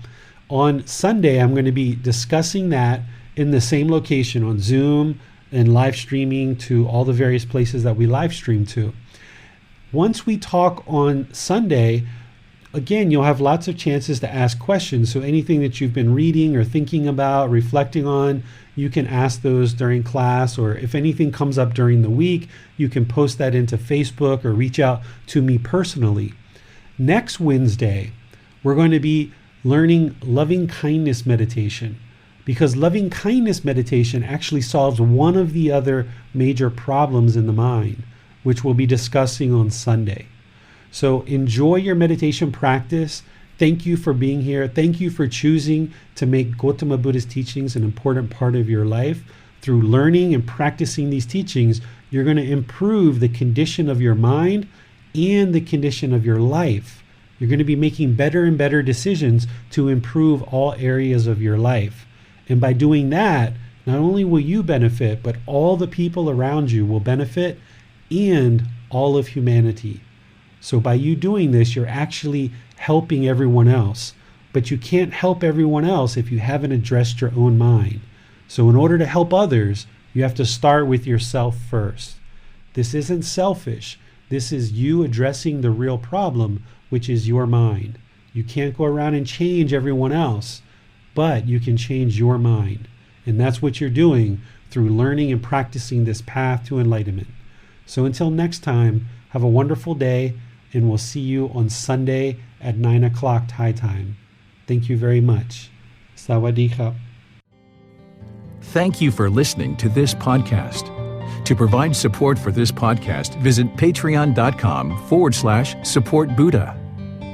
On Sunday, I'm going to be discussing that in the same location on Zoom and live streaming to all the various places that we live stream to. Once we talk on Sunday, again, you'll have lots of chances to ask questions. So anything that you've been reading or thinking about, reflecting on, you can ask those during class, or if anything comes up during the week, you can post that into Facebook or reach out to me personally. Next Wednesday, we're going to be learning loving kindness meditation, because loving kindness meditation actually solves one of the other major problems in the mind, which we'll be discussing on Sunday. So enjoy your meditation practice. Thank you for being here. Thank you for choosing to make Gotama Buddha's teachings an important part of your life. Through learning and practicing these teachings, you're going to improve the condition of your mind and the condition of your life. You're going to be making better and better decisions to improve all areas of your life. And by doing that, not only will you benefit, but all the people around you will benefit, and all of humanity. So by you doing this, you're actually helping everyone else. But you can't help everyone else if you haven't addressed your own mind. So in order to help others, you have to start with yourself first. This isn't selfish. This is you addressing the real problem, which is your mind. You can't go around and change everyone else, but you can change your mind. And that's what you're doing through learning and practicing this path to enlightenment. So until next time, have a wonderful day, and we'll see you on Sunday at 9 o'clock Thai time. Thank you very much. Sawadee krap. Thank you for listening to this podcast. To provide support for this podcast, visit patreon.com/support Buddha.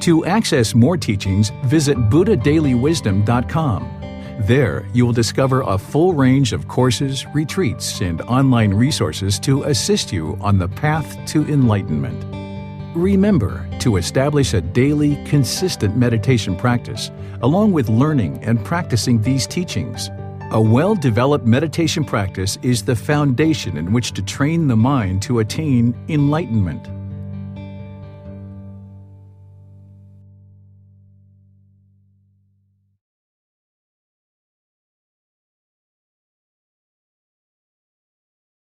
To access more teachings, visit buddhadailywisdom.com. There, you will discover a full range of courses, retreats, and online resources to assist you on the path to enlightenment. Remember to establish a daily, consistent meditation practice, along with learning and practicing these teachings. A well-developed meditation practice is the foundation in which to train the mind to attain enlightenment.